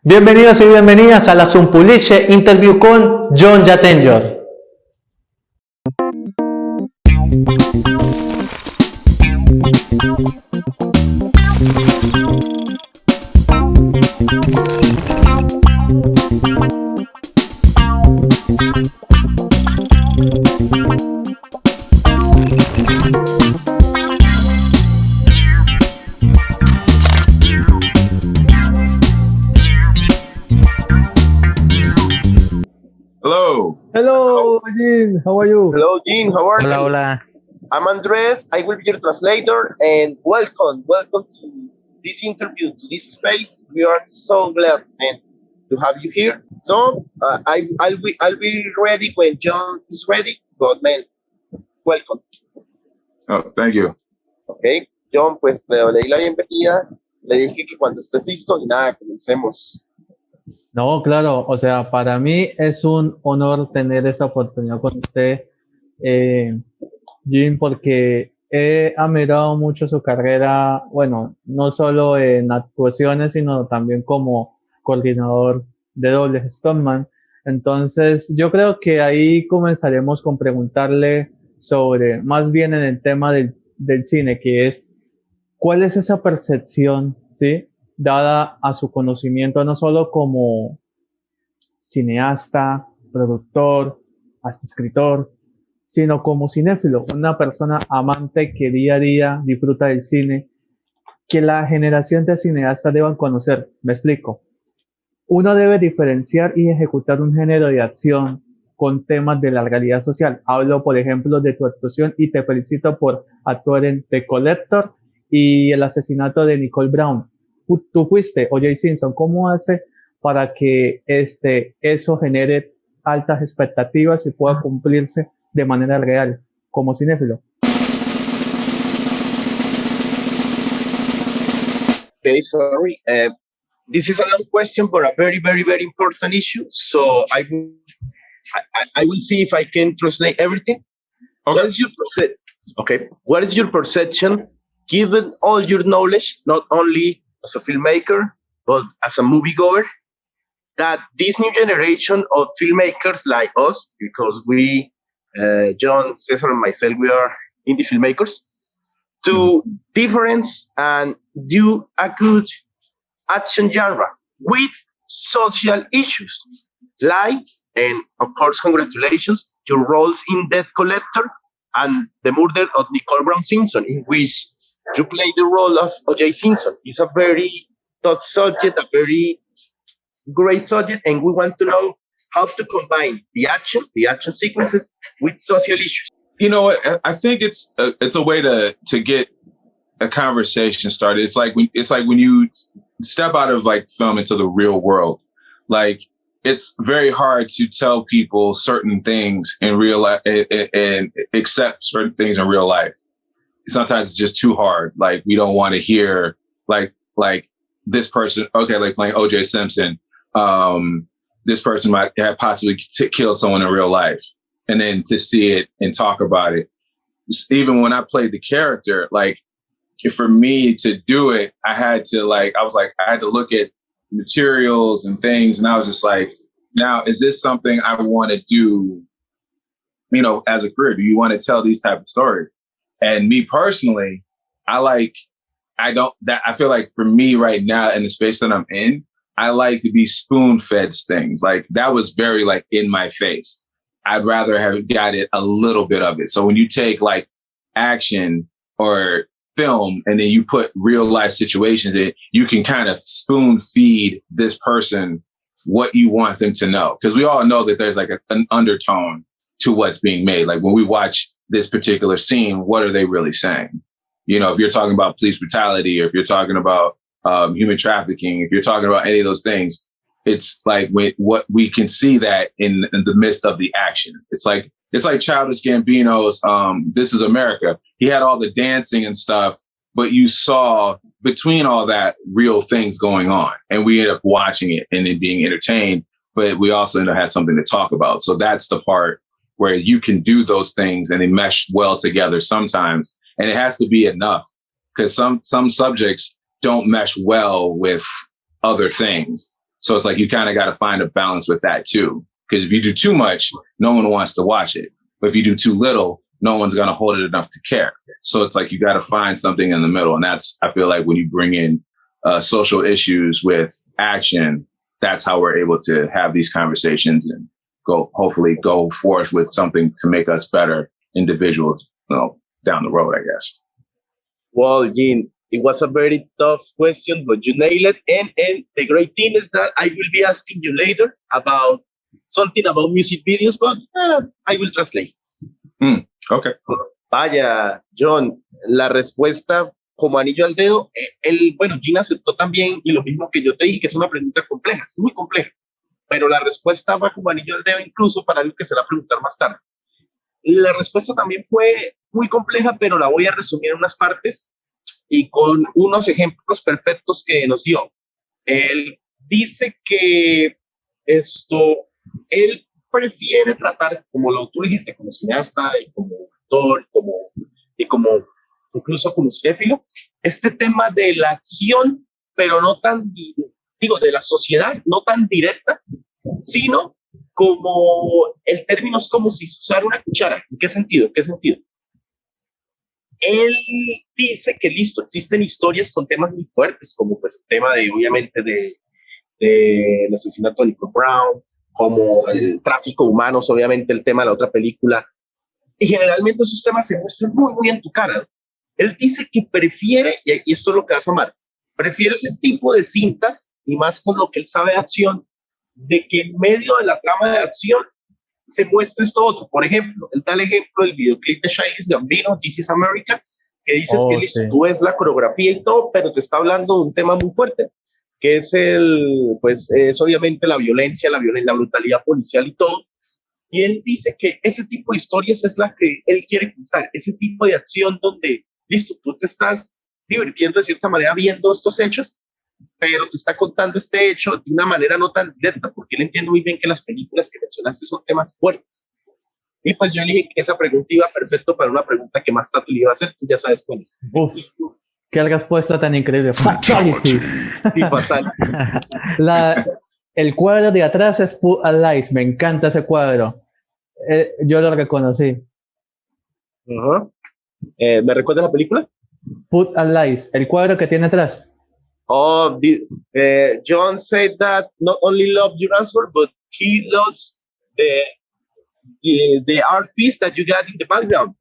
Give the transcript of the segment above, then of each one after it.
Bienvenidos y bienvenidas a la Zumpuliche Interview con Jhon Jatenjor. Hello. Hello, Jin. How are you? Hello, Jin. How are you? Hola. I'm Andres. I will be your translator, and welcome to this interview, to this space. We are so glad, man, to have you here. So I'll be ready when Jhon is ready. But man, welcome. Oh, thank you. Okay, Jhon, pues le di la bienvenida. Le dije que cuando estés listo y nada, comencemos. No, claro, o sea, para mí es un honor tener esta oportunidad con usted, Jim, porque he admirado mucho su carrera, bueno, no solo en actuaciones, sino también como coordinador de dobles Stuntman. Entonces, yo creo que ahí comenzaremos con preguntarle sobre, más bien en el tema del cine, que es, ¿cuál es esa percepción, sí, dada a su conocimiento no solo como cineasta, productor, hasta escritor, sino como cinéfilo, una persona amante que día a día disfruta del cine, que la generación de cineastas deban conocer? Me explico. Uno debe diferenciar y ejecutar un género de acción con temas de la realidad social. Hablo, por ejemplo, de tu actuación y te felicito por actuar en The Collector y el asesinato de Nicole Brown. Tú fuiste O.J. Simpson. ¿Cómo hace para que eso genere altas expectativas y pueda cumplirse de manera real como cinéfilo? Okay, sorry. This is a long question, but a very, very, very important issue. So I will see if I can translate everything. Okay. What is your perception, given all your knowledge, not only as a filmmaker, but as a moviegoer, that this new generation of filmmakers like us, because we, Jhon, César, and myself, we are indie filmmakers, to difference and do a good action genre with social issues, like, and of course, congratulations, your roles in Dead Collector and the murder of Nicole Brown Simpson, in which you play the role of O.J. Simpson. It's a very tough subject, a very great subject, and we want to know how to combine the action sequences with social issues. You know what? I think it's a way to get a conversation started. It's like when you step out of like film into the real world. Like, it's very hard to tell people certain things in real life and accept certain things in real life. Sometimes it's just too hard. Like, we don't want to hear like this person, okay, like playing O.J. Simpson, this person might have possibly killed someone in real life. And then to see it and talk about it. Even when I played the character, like, for me to do it, I had to look at materials and things. And I was just like, now, is this something I want to do, you know, as a career? Do you want to tell these type of stories? And me personally, I feel like for me right now in the space that I'm in, I like to be spoon-fed things. Like, that was very like in my face. I'd rather have got it a little bit of it. So when you take like action or film and then you put real life situations in, you can kind of spoon feed this person what you want them to know. Because we all know that there's like an undertone to what's being made. Like, when we watch this particular scene, what are they really saying? You know, if you're talking about police brutality, or if you're talking about human trafficking, if you're talking about any of those things, it's like what we can see that in the midst of the action. It's like Childish Gambino's This Is America. He had all the dancing and stuff, but you saw between all that real things going on, and we ended up watching it and then being entertained, but we also ended up had something to talk about. So that's the part where you can do those things and they mesh well together sometimes. And it has to be enough, because some subjects don't mesh well with other things. So it's like you kind of got to find a balance with that too. Because if you do too much, no one wants to watch it. But if you do too little, no one's going to hold it enough to care. So it's like you got to find something in the middle. And that's, I feel like when you bring in social issues with action, that's how we're able to have these conversations and hopefully go forth with something to make us better individuals, down the road, I guess. Well, Gene, it was a very tough question, but you nailed it. And the great thing is that I will be asking you later about something about music videos, but I will translate. Okay. Vaya, John, la respuesta como anillo al dedo. Bueno, Gene aceptó también, y lo mismo que yo te dije, que es una pregunta compleja, es muy compleja, pero la respuesta va como anillo al dedo incluso para algo que se va a preguntar más tarde. La respuesta también fue muy compleja, pero la voy a resumir en unas partes y con unos ejemplos perfectos que nos dio. Él dice que él prefiere tratar, como tú dijiste, como cineasta y como actor y como incluso como cinéfilo, este tema de la acción, pero no tan, de la sociedad, no tan directa, sino como el término es como si se usara una cuchara. ¿En qué sentido? ¿En qué sentido? Él dice que listo, existen historias con temas muy fuertes, como pues el tema de, obviamente, del asesinato de Nicole Brown, como el tráfico de humanos, obviamente el tema de la otra película, y generalmente esos temas se muestran muy, muy en tu cara, ¿no? Él dice que prefiere, y esto es lo que vas a amar, prefiere ese tipo de cintas, y más con lo que él sabe de acción, de que en medio de la trama de acción se muestra esto otro. Por ejemplo, el tal ejemplo del videoclip de Childish Gambino, This is America, que dices que listo, tú ves la coreografía y todo, pero te está hablando de un tema muy fuerte, que es es obviamente la violencia, la brutalidad policial y todo. Y él dice que ese tipo de historias es la que él quiere contar, ese tipo de acción donde, listo, tú te estás divirtiendo de cierta manera viendo estos hechos, pero te está contando este hecho de una manera no tan directa, porque él entiende muy bien que las películas que mencionaste son temas fuertes. Y pues yo le dije que esa pregunta iba perfecto para una pregunta que más tarde le iba a hacer, tú ya sabes cuál es. Uf, qué respuesta tan increíble. Fatality. Sí, fatal. El cuadro de atrás es Put a Lies, me encanta ese cuadro. Yo lo reconocí. ¿Me recuerda la película? Put a Lies, el cuadro que tiene atrás. Oh, John said that not only loved your answer, but he loves the art piece that you got in the background.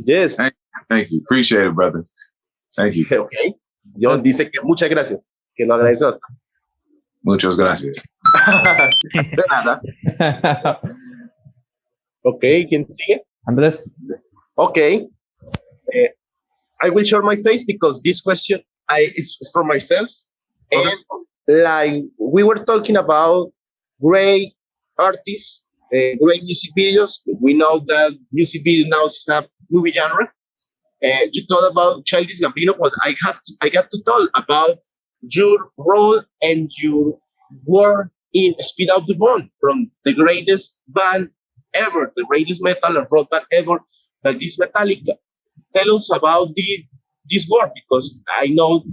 Yes. Thank you. Appreciate it, brother. Thank you. Okay. John dice que muchas gracias, que lo agradece bastante. Muchas gracias. De nada. Okay, ¿quién sigue? Andrés. Okay. I will share my face because this question is for myself. Okay. And like we were talking about great artists, great music videos. We know that music video now is a movie genre. You talked about Childish Gambino, but I got to talk about your role and your work in Speed Out the Bone, from the greatest band ever, the greatest metal and rock band ever, that is Metallica. Tell us about this work, because I know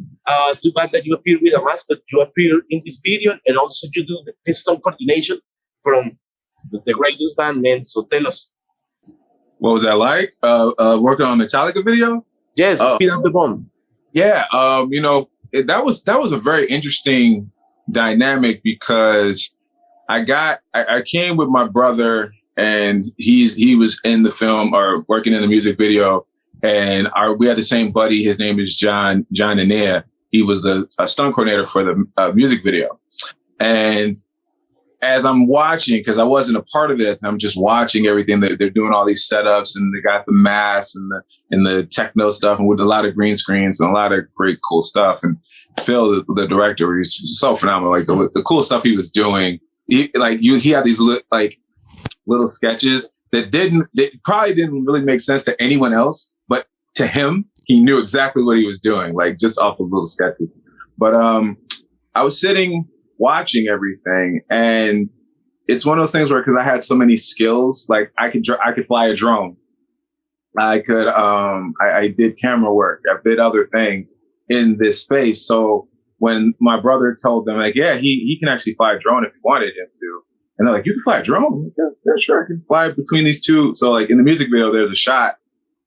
too bad that you appear with a mask, but you appear in this video, and also you do the stunt coordination from the greatest band, man. So tell us. What was that like? Working on Metallica video? Yes, Speed Up the Bone. Yeah, that was a very interesting dynamic, because I came with my brother, and he was in the film or working in the music video, and we had the same buddy. His name is Jhon Jatenjor. He was the stunt coordinator for the music video, and as I'm watching, because I wasn't a part of it, I'm just watching everything. They're doing all these setups, and they got the masks and the techno stuff, and with a lot of green screens and a lot of great cool stuff. And Phil, the director, he's so phenomenal. Like the cool stuff he was doing. He had these little sketches that probably didn't really make sense to anyone else, but to him, he knew exactly what he was doing, like just off of little sketches. But I was sitting watching everything, and it's one of those things where, because I had so many skills, like I could fly a drone, I did camera work, I did other things in this space. So when my brother told them, like, yeah, he can actually fly a drone if you wanted him to. And they're like, you can fly a drone? I'm like, yeah, sure, I can fly between these two. So like in the music video, there's a shot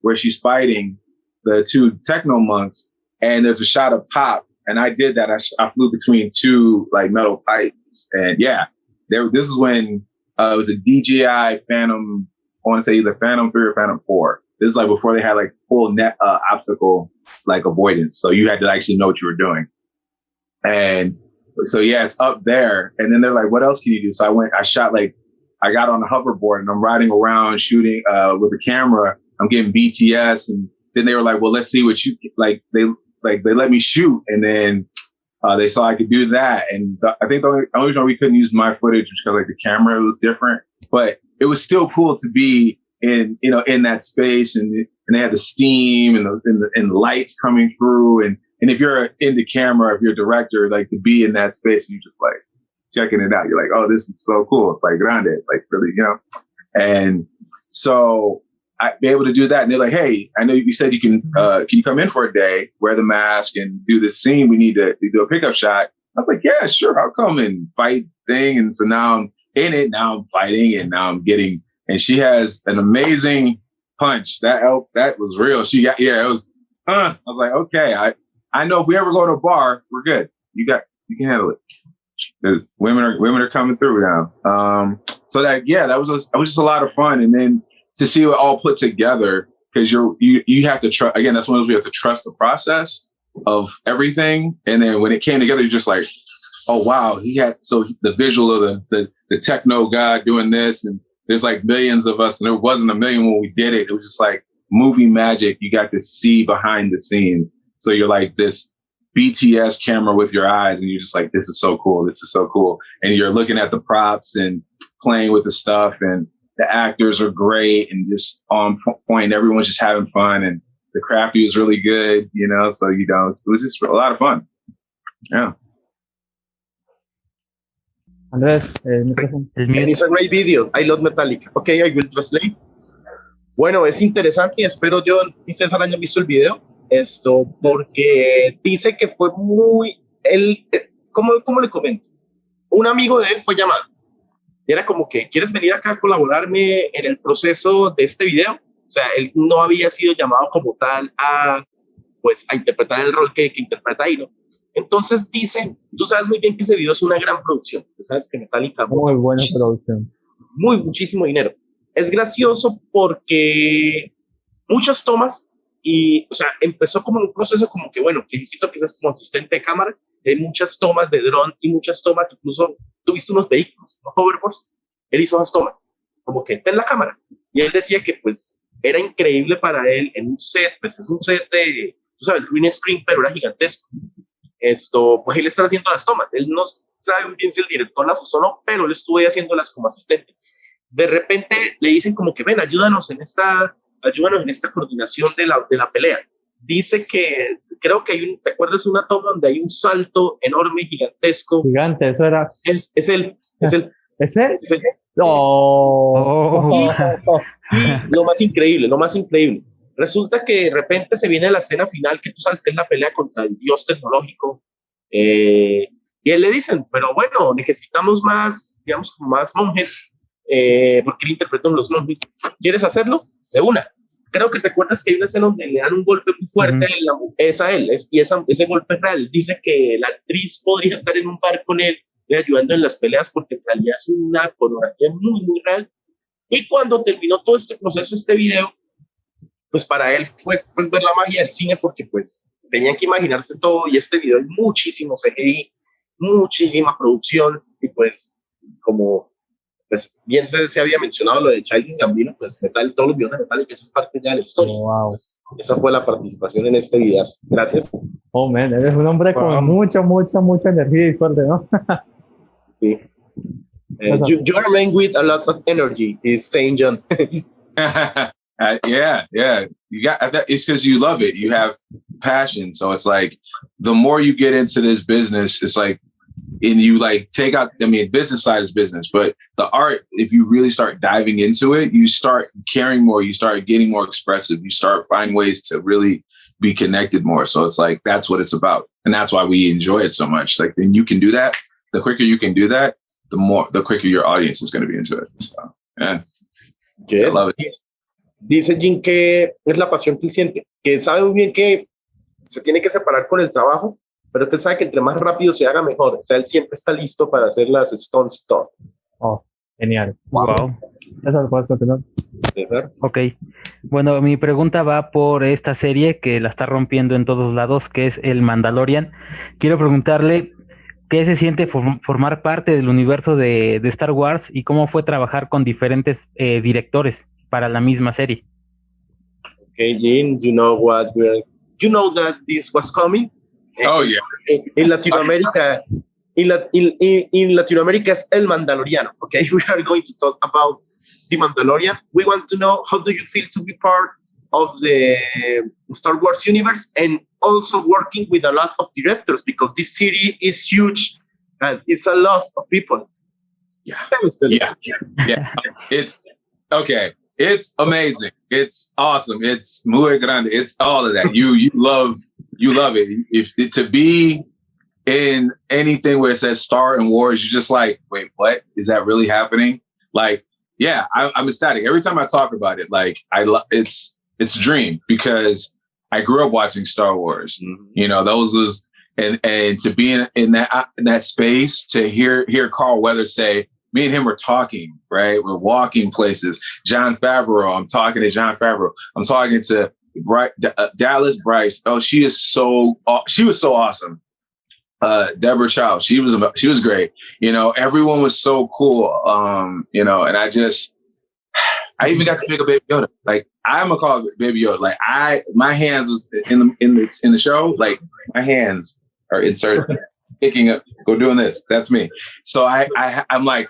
where she's fighting the two techno monks, and there's a shot up top. And I did that. I flew between two like metal pipes. And yeah, this is when it was a DJI Phantom, I want to say either Phantom 3 or Phantom 4. This is like before they had like full net obstacle like avoidance. So you had to actually know what you were doing. And so, yeah, it's up there. And then they're like, what else can you do? So I got on a hoverboard and I'm riding around shooting with a camera. I'm getting BTS. And then they were like, well, let's see what you like. They let me shoot. And then they saw I could do that. And I think the only reason we couldn't use my footage was because like the camera was different. But it was still cool to be in that space. And they had the steam and the lights coming through. And if you're in the camera, if you're a director, like to be in that space, you just like checking it out. You're like, oh, this is so cool. It's like grande. It's like really, And so I'd be able to do that. And they're like, hey, I know you said can you come in for a day, wear the mask and do this scene? We need to do a pickup shot. I was like, yeah, sure. I'll come and fight thing. And so now I'm in it. Now I'm fighting and now I'm getting, and she has an amazing punch. That was real. It was, I was like, okay, I know if we ever go to a bar, we're good. You can handle it. There's women are coming through now. So that was just a lot of fun. And then to see it all put together, because you have to trust, again, that's one of those we have to trust the process of everything. And then when it came together, you're just like, oh wow, the visual of the techno guy doing this, and there's like millions of us, and there wasn't a million when we did it. It was just like movie magic. You got to see behind the scenes. So you're like this BTS camera with your eyes, and you're just like, this is so cool. This is so cool. And you're looking at the props and playing with the stuff, and the actors are great and just on point. Everyone's just having fun, and the crafty was really good, so, it was just a lot of fun. Yeah. Andrés, micrófono. And it's a great video. I love Metallica. Okay, I will translate. Bueno, es interesante y espero Jhon y César hayan visto el video. Porque dice que fue ¿cómo le comento? Un amigo de él fue llamado. Y era como que, ¿quieres venir acá a colaborarme en el proceso de este video? O sea, él no había sido llamado como tal a interpretar el rol que interpreta ahí, ¿no? Entonces dice, tú sabes muy bien que ese video es una gran producción. Tú sabes que Metallica... Muy buena producción. Muchísimo dinero. Es gracioso porque muchas tomas, y, o sea, empezó como un proceso como que, bueno, que necesito que seas como asistente de cámara, de muchas tomas de dron y muchas tomas, incluso tuviste unos vehículos, unos hoverboards, él hizo esas tomas, como que ten la cámara. Y él decía que pues era increíble para él en un set, pues es un set de, tú sabes, green screen, pero era gigantesco. Pues él está haciendo las tomas, él no sabe bien si el director las usó o no, pero él estuvo ahí haciéndolas como asistente. De repente le dicen como que ven, ayúdanos en esta coordinación de la pelea. Dice que, creo que ¿te acuerdas de una toma donde hay un salto enorme, gigantesco? Gigante, eso era. Es él. ¿Es él? Sí. Oh. Y lo más increíble, resulta que de repente se viene la escena final, que tú sabes que es la pelea contra el dios tecnológico, y él le dicen, pero bueno, necesitamos más, digamos, como más monjes, porque él interpreta los monjes. ¿Quieres hacerlo? De una. Creo que te acuerdas que hay una escena donde le dan un golpe muy fuerte, ese golpe es real. Dice que la actriz podría estar en un bar con él, ayudando en las peleas, porque en realidad es una coreografía muy, muy real. Y cuando terminó todo este proceso, este video, pues para él fue pues ver la magia del cine, porque pues tenían que imaginarse todo, y este video hay muchísimo CGI, muchísima producción, y pues como pues bien se había mencionado lo de Childish Gambino, pues todos los videos de Metallica es parte ya de la historia. Wow. Entonces, esa fue la participación en este video. Gracias. Oh, man, eres un hombre con mucha energía y fuerte, ¿no? Sí. You're a man with a lot of energy, is saying Jhon. Yeah. You got that. It's because you love it. You have passion. So it's like the more you get into this business, it's like, and you like take out, business side is business, but the art, if you really start diving into it, you start caring more, you start getting more expressive, you start finding ways to really be connected more. So it's like, that's what it's about. And that's why we enjoy it so much. Like, then you can do that. The quicker you can do that, the quicker your audience is going to be into it. So, yeah. Yes. I love it. Dice Jin que es la pasión que él siente, que sabe muy bien que se tiene que separar con el trabajo, pero que él sabe que entre más rápido se haga mejor. O sea, él siempre está listo para hacer las stunts y todo. Oh, genial. Wow. Eso puedes continuar. César. Ok. Bueno, mi pregunta va por esta serie que la está rompiendo en todos lados, que es el Mandalorian. Quiero preguntarle qué se siente formar parte del universo de Star Wars y cómo fue trabajar con diferentes directores para la misma serie. Okay, Jin, you know that this was coming. Oh, yeah. In Latinoamérica, in Latinoamérica es el Mandaloriano. Okay, we are going to talk about the Mandalorian. We want to know, how do you feel to be part of the Star Wars universe and also working with a lot of directors, because this series is huge and it's a lot of people. Yeah. It's okay. It's amazing. It's awesome. It's muy grande. It's all of that. You love it. If to be in anything where it says Star and Wars, you're just like, wait, what is that really happening? Like, yeah, I'm ecstatic every time I talk about it. Like, it's a dream, because I grew up watching Star Wars. Mm-hmm. You know, those was and to be in that space, to hear Carl Weathers say, me and him were talking, right? We're walking places. Jon Favreau, I'm talking to Jon Favreau. I'm talking to Dallas Bryce. Oh, she was so awesome. Deborah Chow, she was great. You know, everyone was so cool. You know, and I even got to pick up Baby Yoda. Like, I'm gonna call it Baby Yoda. Like, my hands was in the show. Like, my hands are inserted, picking up, go doing this. That's me. So I'm like,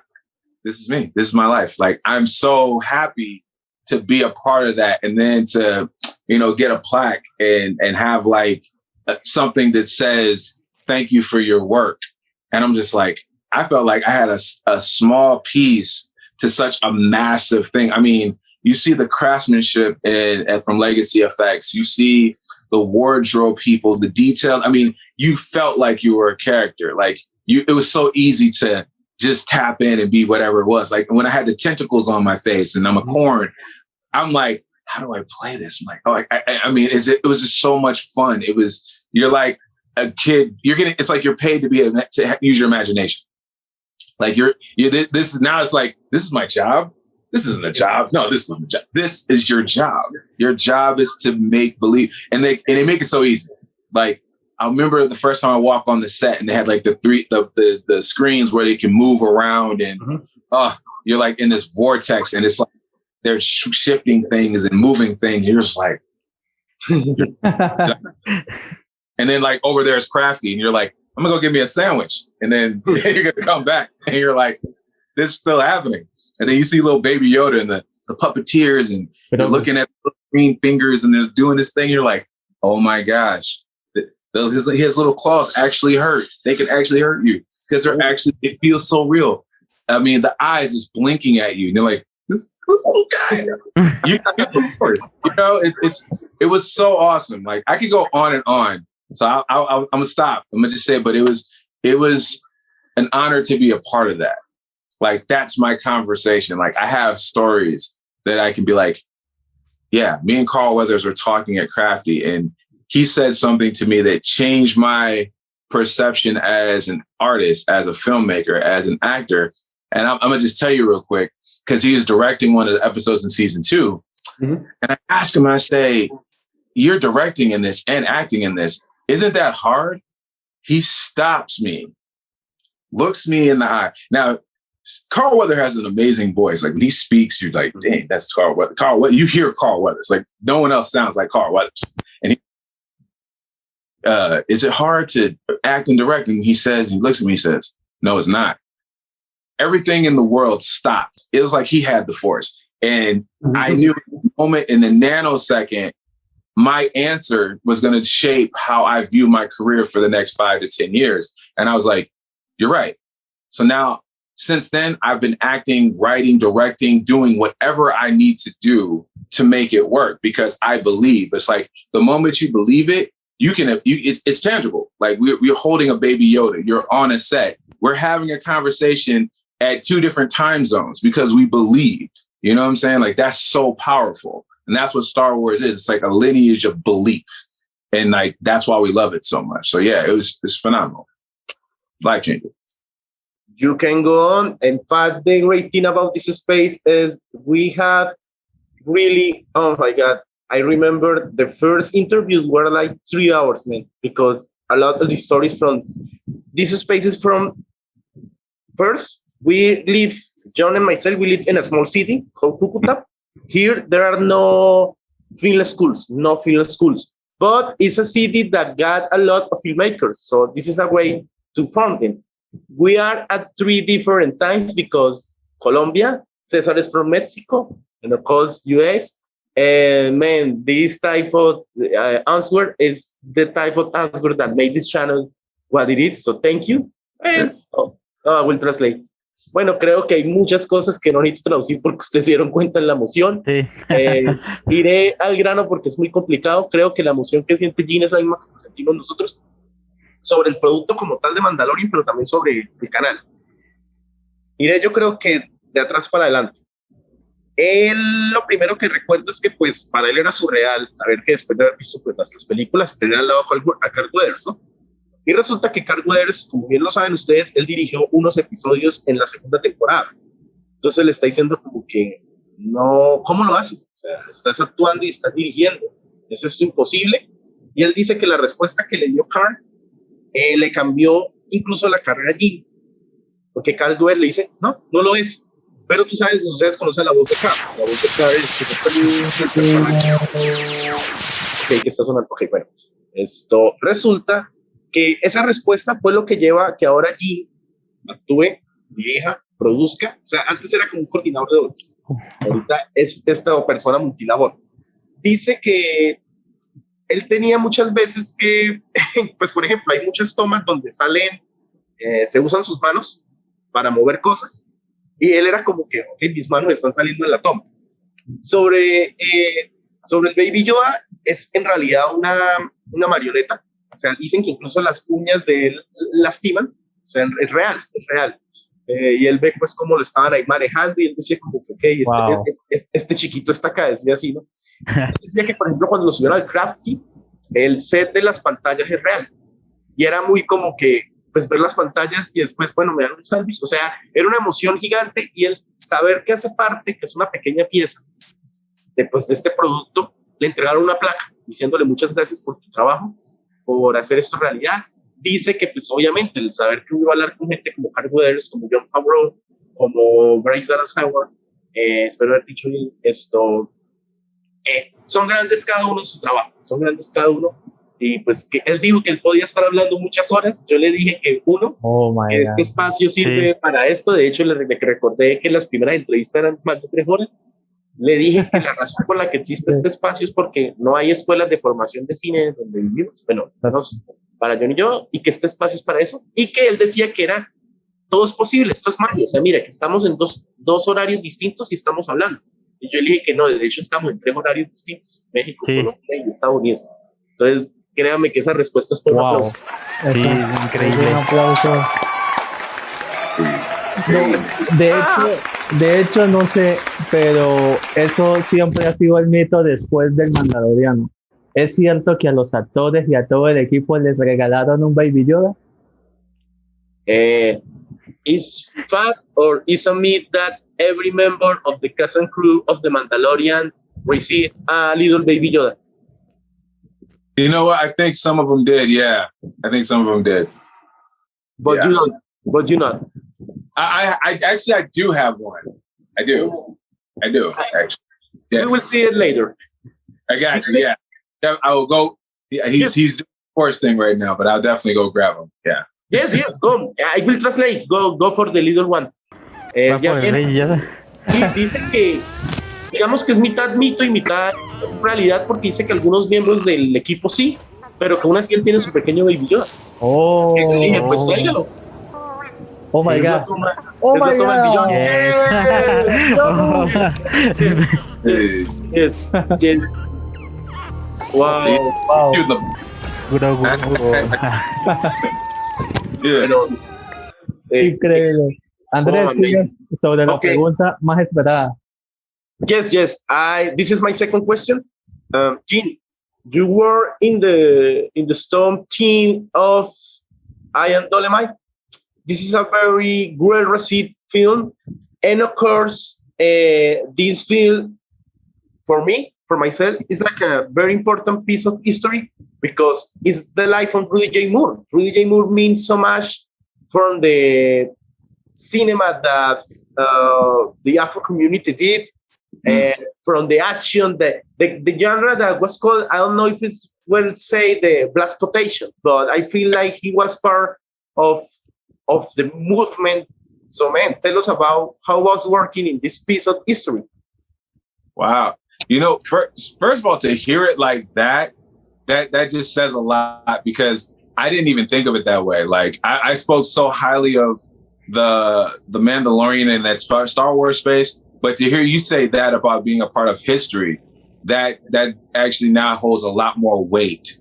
this is me. This is my life. Like, I'm so happy to be a part of that, and then to, you know, get a plaque and have like something that says thank you for your work. And I'm just like, I felt like I had a small piece to such a massive thing. I mean, you see the craftsmanship and from Legacy Effects, you see the wardrobe people, the detail. I mean, you felt like you were a character. Like, it was so easy to just tap in and be whatever it was. Like, when I had the tentacles on my face and I'm a corn, I'm like, how do I play this? I'm like, oh, I mean, it was just so much fun. You're like a kid. It's like you're paid to use your imagination. Like, this is now. It's like, this is my job. This isn't a job. No, this isn't a job. This is your job. Your job is to make believe, and they make it so easy. Like, I remember the first time I walked on the set, and they had like the screens where they can move around, and you're like in this vortex, and it's like they're shifting things and moving things. You're just like, and then like over there is Crafty, and you're like, I'm gonna go get me a sandwich, and then you're gonna come back, and you're like, this is still happening. And then you see little Baby Yoda and the puppeteers, and you're looking at the green fingers, and they're doing this thing. You're like, oh my gosh, his little claws actually hurt. They can actually hurt you, because it feels so real. I mean, the eyes is blinking at you, and you're like, this little guy. You know, it was so awesome. Like, I could go on and on. So I'm gonna stop. I'm gonna just say, but it was an honor to be a part of that. Like, that's my conversation. Like, I have stories that I can be like, yeah, me and Carl Weathers were talking at Crafty, and he said something to me that changed my perception as an artist, as a filmmaker, as an actor. And I'm gonna just tell you real quick, because he was directing one of the episodes in season 2. Mm-hmm. And I asked him, I say, you're directing in this and acting in this. Isn't that hard? He stops me, looks me in the eye. Now, Carl Weathers has an amazing voice. Like, when he speaks, you're like, dang, that's Carl Weathers. You hear Carl Weathers. Like, no one else sounds like Carl Weathers. And is it hard to act and direct? And he looks at me, he says, no, it's not. Everything in the world stopped. It was like he had the force. And I knew in the moment, in the nanosecond, my answer was going to shape how I view my career for the next 5 to 10 years. And I was like, you're right. So now, since then, I've been acting, writing, directing, doing whatever I need to do to make it work, because I believe. It's like, the moment you believe it, it's tangible. Like we're holding a baby Yoda. You're on a set. We're having a conversation at 2 different time zones because we believed. You know what I'm saying? Like that's so powerful. And that's what Star Wars is. It's like a lineage of belief. And like that's why we love it so much. So yeah, it's phenomenal. Life changing. You can go on. In fact, the great thing about this space is we have really, oh my God, I remember the first interviews were like 3 hours, man, because a lot of the stories from these spaces from first, we live, John and myself, we live in a small city called Cucuta. Here, there are no film schools, but it's a city that got a lot of filmmakers. So this is a way to fund them. We are at 3 different times because Colombia, César is from Mexico, and of course, US. And man, this type of answer is the type of answer that made this channel what it is. So thank you. And I will translate. Bueno, creo que hay muchas cosas que no necesito traducir porque ustedes se dieron cuenta en la emoción. Sí. Iré al grano porque es muy complicado. Creo que la emoción que siente Jhon es la misma que sentimos nosotros sobre el producto como tal de Mandalorian, pero también sobre el canal. Iré, yo creo que de atrás para adelante. Él, lo primero que recuerdo es que pues para él era surreal saber que después de haber visto pues las películas tener al lado a Carl Weathers, ¿no? Y resulta que Carl Weathers, como bien lo saben ustedes, él dirigió unos episodios en la segunda temporada. Entonces le está diciendo como que no, ¿cómo lo haces? O sea, estás actuando y estás dirigiendo. ¿Es esto imposible? Y él dice que la respuesta que le dio Carl le cambió incluso la carrera a Jhon. Porque Carl Weathers le dice, no, no lo es. Pero tú sabes, ustedes conocen la voz de Carl. La voz de Carl es que ok, que está sonando. Ok, bueno. Esto resulta que esa respuesta fue lo que lleva a que ahora Jhon actúe, dirija, produzca. O sea, antes era como un coordinador de dobles. Ahorita es esta persona multilabor. Dice que él tenía muchas veces que, pues por ejemplo, hay muchas tomas donde salen, se usan sus manos para mover cosas. Y él era como que, ok, mis manos están saliendo en la toma. Sobre el Baby Yoda, es en realidad una marioneta. O sea, dicen que incluso las uñas de él lastiman. O sea, es real, es real. Y él ve pues cómo lo estaban ahí manejando y él decía como que, ok, Wow. este chiquito está acá, decía así, ¿no? Él decía que, por ejemplo, cuando lo subieron al Crafty, el set de las pantallas es real. Y era muy como que, pues ver las pantallas y después, bueno, me dan un salvis. O sea, era una emoción gigante y el saber que hace parte, que es una pequeña pieza de este producto, le entregaron una placa diciéndole muchas gracias por tu trabajo, por hacer esto realidad. Dice que, pues obviamente, el saber que iba a hablar con gente como Carl Weathers, como Jon Favreau, como Bryce Dallas Howard, espero haber dicho bien esto, son grandes cada uno en su trabajo, son grandes cada uno. Y pues que él dijo que él podía estar hablando muchas horas. Yo le dije que que este espacio sirve para esto. De hecho, le recordé que las primeras entrevistas eran más de 3 horas. Le dije que la razón por la que existe este espacio es porque no hay escuelas de formación de cine donde vivimos, bueno, para Jhon y yo, y que este espacio es para eso. Y que él decía que todo es posible, esto es magia. O sea, mira, que estamos en dos horarios distintos y estamos hablando. Y yo le dije que no, de hecho estamos en 3 horarios distintos, México, Colombia y Estados Unidos. Entonces, créame que esa respuesta es por un aplauso. Sí, increíble. Un aplauso. De hecho, no sé, pero eso siempre ha sido el mito después del Mandaloriano. ¿Es cierto que a los actores y a todo el equipo les regalaron un Baby Yoda? Is fact or is a myth that every member of the cast and crew of the Mandalorian received a little Baby Yoda? You know what? I think some of them did. Yeah, I think some of them did. But Yeah. you not. I actually I do have one. I do actually. Yeah, We will see it later. I got you. Yeah, I will go. Yeah, he's doing the course thing right now, but I'll definitely go grab him. Yeah. Yes, go. I will translate. Go for the little one. Va por el Baby Yoda. Sí, dice que, digamos que es mitad mito y mitad realidad, porque dice que algunos miembros del equipo sí, pero que aún así él tiene su pequeño Baby Yoda. Oh, Y le dije, pues tráigalo. oh my Es la God. toma- Oh es la my toma del billón. Yes. Yes. Wow. Wow. Dude, Grogu. Yeah. Pero, Increíble. Andrés, sigue amazing. sobre la Okay. pregunta más esperada. Yes. This is my second question. Gene, you were in the storm team of I Am Dolemite. This is a very well received film, and of course, this film for me, for myself, is like a very important piece of history because it's the life of Rudy J. Moore. Rudy J. Moore means so much from the cinema that the Afro community did, and from the action, the genre that was called, I don't know if it's well say the blaxploitation, but I feel like he was part of the movement. So man, tell us about how was working in this piece of history. Wow. You know, first of all, to hear it like that just says a lot because I didn't even think of it that way. Like I spoke so highly of the Mandalorian and that Star Wars space, but to hear you say that about being a part of history, that actually now holds a lot more weight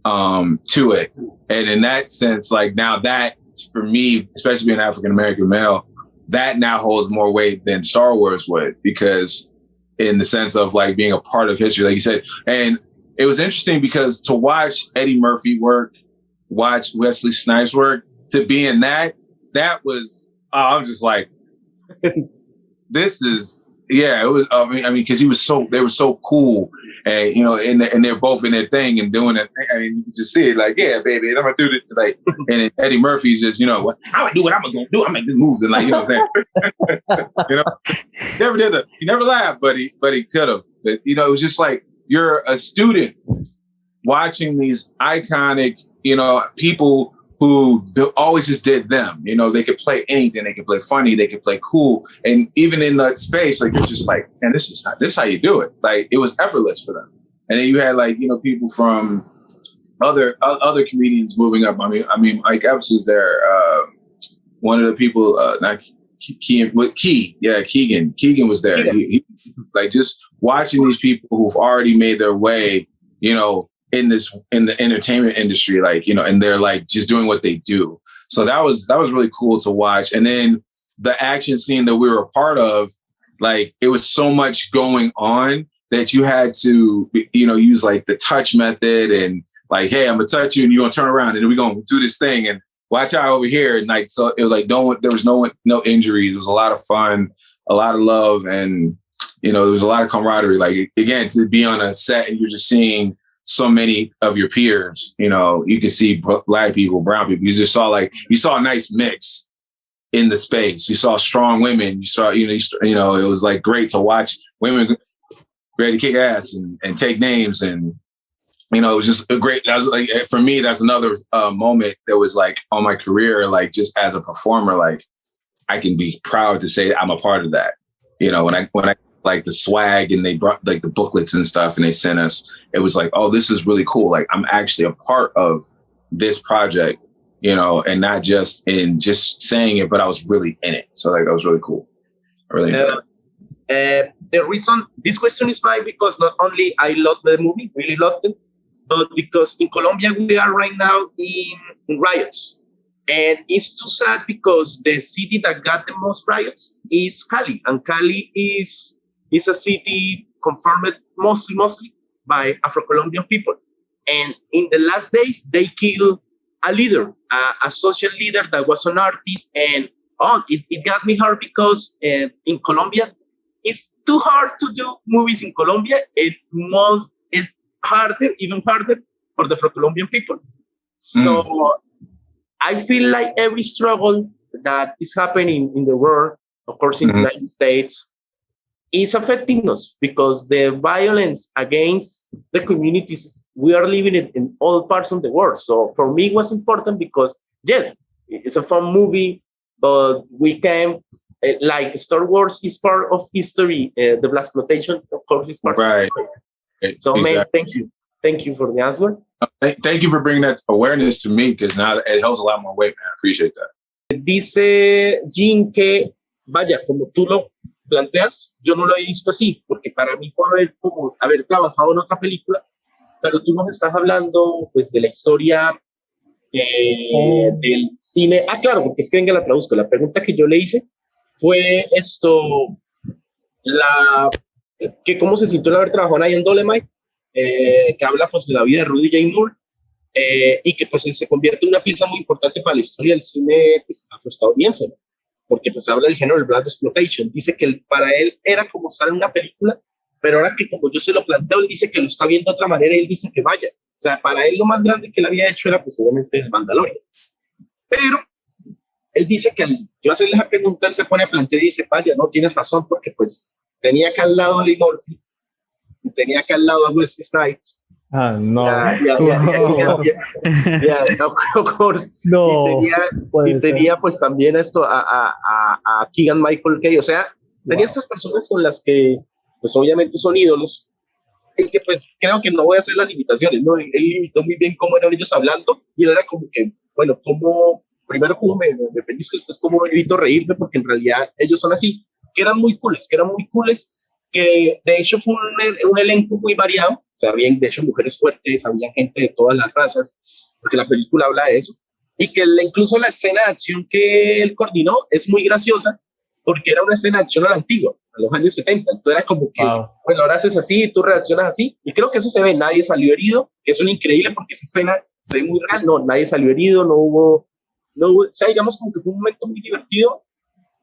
to it. And in that sense, like now that for me, especially being an African American male, that now holds more weight than Star Wars would, because in the sense of like being a part of history, like you said. And it was interesting because to watch Eddie Murphy work, watch Wesley Snipes work, to be in that was, I'm just like, this is, yeah, it was, I mean, because they were so cool. And, you know, and they're both in their thing and doing it. I mean, you can just see it like, yeah, baby, and I'm going to do this today. And Eddie Murphy's just, you know, I'm going to do what I'm going to do. I'm going to do moves. And like, you know what I'm saying? You know, he never laughed, but he could have. But, you know, it was just like, you're a student watching these iconic, you know, people who always just did them. You know, they could play anything. They could play funny. They could play cool. And even in that space, like, you're just like, man, this is how you do it. Like, it was effortless for them. And then you had, like, you know, people from other comedians moving up. I mean, Mike Epps was there. One of the people, not Keegan. Keegan was there. He, like, just watching these people who've already made their way, you know, in the entertainment industry, like, you know, and they're like just doing what they do. So that was really cool to watch. And then the action scene that we were a part of, like, it was so much going on that you had to, you know, use like the touch method and like, hey, I'm gonna touch you and you're gonna turn around and then we're gonna do this thing and watch out over here. And like, so it was like, there was no injuries. It was a lot of fun, a lot of love. And, you know, there was a lot of camaraderie. Like, again, to be on a set and you're just seeing so many of your peers, you know, you could see Black people, brown people. You saw a nice mix in the space. You saw strong women. You saw, you know, it was like great to watch women ready to kick ass and take names. And, you know, it was just a great, that was like, for me, that's another moment that was like on my career, like just as a performer, like I can be proud to say I'm a part of that. You know, when I like the swag and they brought like the booklets and stuff and they sent us, it was like, oh, this is really cool. Like, I'm actually a part of this project, you know, and not just in just saying it, but I was really in it. So like, that was really cool. I really enjoyed it. The reason this question is mine because not only I loved the movie, really loved it, but because in Colombia we are right now in riots. And it's too sad because the city that got the most riots is Cali. And Cali is a city confirmed mostly by Afro-Colombian people. And in the last days, they killed a leader, a social leader that was an artist. And it got me hard because in Colombia, it's too hard to do movies in Colombia. It's even harder for the Afro-Colombian people. So I feel like every struggle that is happening in the world, of course, in the United States, is affecting us because the violence against the communities we are living in all parts of the world. So for me, it was important because, yes, it's a fun movie, but we can, like Star Wars is part of history. The blaxploitation, of course, is part of history. So, exactly. Man, thank you. Thank you for the answer. Thank you for bringing that awareness to me because now it holds a lot more weight, man. I appreciate that. Dice Jin que, vaya, como tú lo planteas, yo no lo he visto así, porque para mí fue haber trabajado en otra película pero tú nos estás hablando pues de la historia del cine. Ah, claro, porque es que venga la traduzco. La pregunta que yo le hice fue que cómo se sintió el haber trabajado ahí en Dolemite, que habla pues de la vida de Rudy J. Moore, y que pues se convierte en una pieza muy importante para la historia del cine pues, afroestadounidense, ¿no? Porque pues habla del género del black exploitation. Dice que para él era como estar en una película, pero ahora que como yo se lo planteo, él dice que lo está viendo de otra manera y él dice que vaya. O sea, para él lo más grande que él había hecho era pues obviamente Mandalorian. Pero él dice que al yo hacerle esa pregunta, él se pone a plantear y dice, vaya, no, tienes razón, porque pues tenía acá al lado a Lee Murphy, y tenía acá al lado a Wesley Snipes. Ah, no. Of course. No, y tenía pues también esto a Keegan Michael Kay, o sea, tenía estas personas con las que pues obviamente son ídolos, y que pues creo que no voy a hacer las imitaciones, ¿no? Él imitó muy bien cómo eran ellos hablando, y él era como que, bueno, primero como me pellizco, después como me evito reírme, porque en realidad ellos son así, que eran muy cooles, que de hecho fue un elenco muy variado, o sea, había de hecho mujeres fuertes, había gente de todas las razas, porque la película habla de eso, y que incluso la escena de acción que él coordinó es muy graciosa, porque era una escena de acción a la antigua, a los años 70, entonces era como que, bueno, ahora haces así, tú reaccionas así, y creo que eso se ve, nadie salió herido, que es un increíble porque esa escena se ve muy real, no, nadie salió herido, no hubo, o sea, digamos como que fue un momento muy divertido,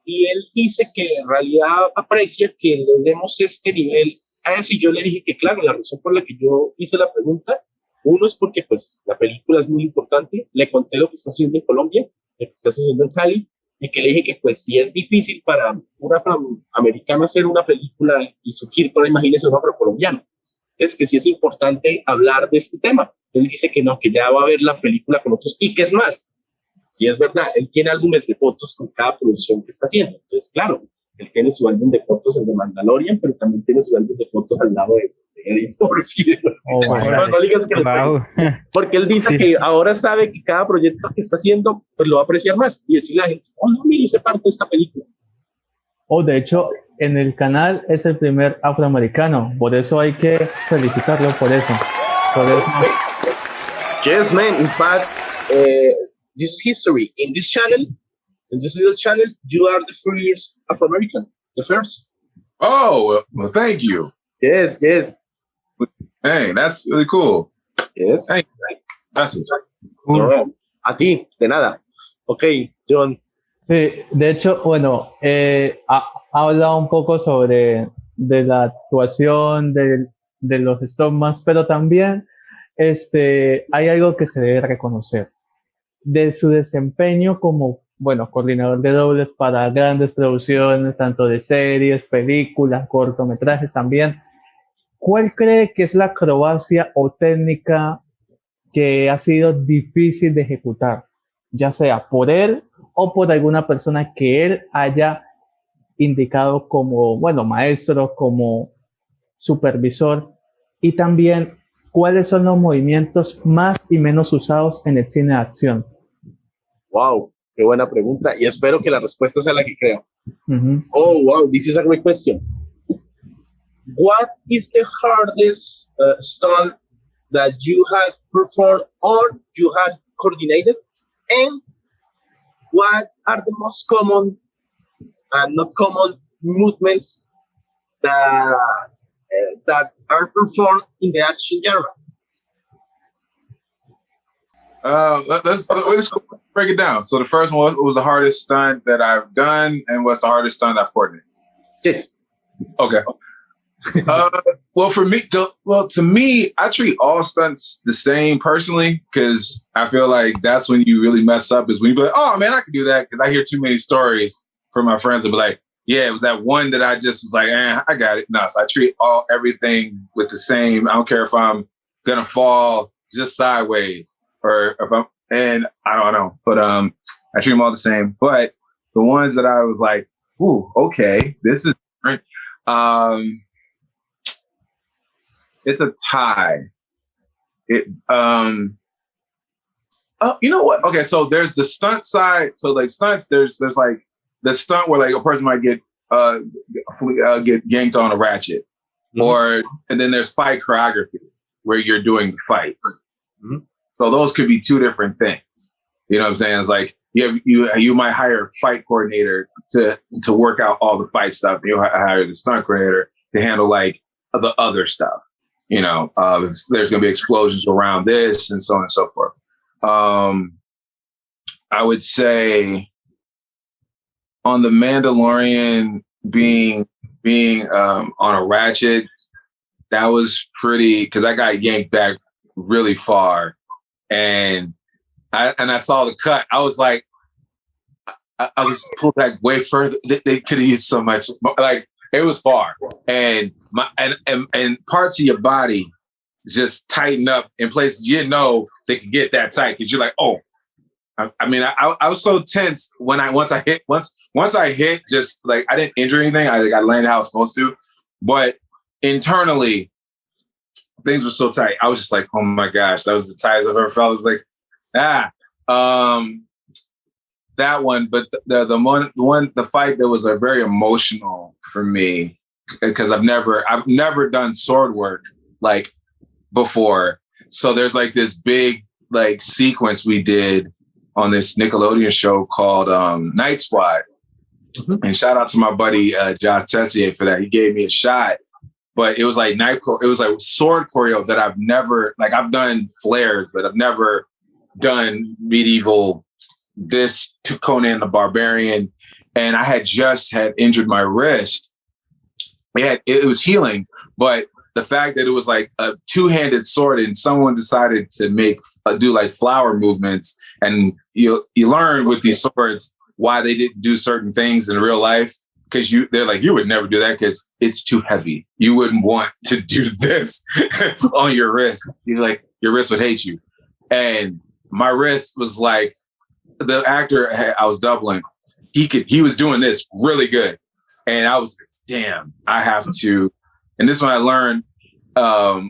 y él dice que en realidad aprecia que le demos este nivel a eso, y yo le dije que claro, la razón por la que yo hice la pregunta, uno es porque pues la película es muy importante, le conté lo que está haciendo en Colombia, lo que está haciendo en Cali, y que le dije que pues si es difícil para un afroamericano hacer una película y surgir, pero imagínese un afrocolombiano, es que sí es importante hablar de este tema. Él dice que no, que ya va a ver la película con otros, y que es más, si es verdad, él tiene álbumes de fotos con cada producción que está haciendo. Entonces, claro, él tiene su álbum de fotos, el de Mandalorian, pero también tiene su álbum de fotos al lado de Eddie Murphy. No digas que porque él dice que ahora sabe que cada proyecto que está haciendo, pues lo va a apreciar más y decirle a la gente, oh, no, mire, hice parte de esta película. De hecho, en el canal es el primer afroamericano, por eso hay que felicitarlo por eso. Yes, man, in fact, this is history. In this channel, in this little channel, you are the first Afro-American, the first. Oh, well, thank you. Yes. Hey, that's really cool. Yes. Thank you. Gracias. No, a ti, de nada. Ok, John. Sí, de hecho, bueno, ha hablado un poco sobre de la actuación de los Stuntman, pero también hay algo que se debe reconocer. De su desempeño como, bueno, coordinador de dobles para grandes producciones, tanto de series, películas, cortometrajes también. ¿Cuál cree que es la acrobacia o técnica que ha sido difícil de ejecutar? Ya sea por él o por alguna persona que él haya indicado como, bueno, maestro, como supervisor. Y también, ¿cuáles son los movimientos más y menos usados en el cine de acción? Wow, qué buena pregunta. Y espero que la respuesta sea la que creo. Uh-huh. Oh, wow, this is a great question. What is the hardest stunt that you had performed or you had coordinated? And what are the most common and not common movements that are performed in the action genre? Let's break it down. So the first one was the hardest stunt that I've done, and what's the hardest stunt I've coordinated? Yes. Okay. Well, to me, I treat all stunts the same personally, because I feel like that's when you really mess up, is when you be like, oh man, I can do that, because I hear too many stories from my friends that be like, yeah, it was that one that I just was like, I got it. No, so I treat everything with the same. I don't care if I'm gonna fall just sideways or if and I don't know, but I treat them all the same. But the ones that I was like, ooh, okay, this is different. It's a tie. You know what? Okay, so there's the stunt side. So like stunts, there's like the stunt where like a person might get yanked on a ratchet, and then there's fight choreography, where you're doing the fights. Mhm. So those could be two different things. You know what I'm saying? It's like you might hire a fight coordinator to work out all the fight stuff. You'll hire the stunt coordinator to handle like the other stuff. You know, there's going to be explosions around this and so on and so forth. I would say on the Mandalorian being on a ratchet, that was pretty, because I got yanked back really far, and I saw the cut. I was like, I was pulled back way further. They could have used so much, like it was far, and and parts of your body just tighten up in places you didn't know they could get that tight, because you're like, oh. I mean, I was so tense when once I hit, just like I didn't injure anything. I landed how I was supposed to, but internally things were so tight. I was just like, oh my gosh, that was the tightest I've ever felt. It was like, that one. But the fight that was very emotional for me, because I've never done sword work like before. So there's like this big like sequence we did on this Nickelodeon show called Night Squad. Mm-hmm. And shout out to my buddy Josh Tessier for that. He gave me a shot, but it was like sword choreo that I've never, like I've done flares, but I've never done medieval, this to Conan the Barbarian. And I had injured my wrist. It was healing, but the fact that it was like a two-handed sword and someone decided to do like flower movements, and you learn with these swords why they didn't do certain things in real life, because they're like, you would never do that because it's too heavy. You wouldn't want to do this on your wrist. You're like, your wrist would hate you. And my wrist was like, the actor I was doubling, he was doing this really good. And I was like, damn, I have to. And this is when I learned a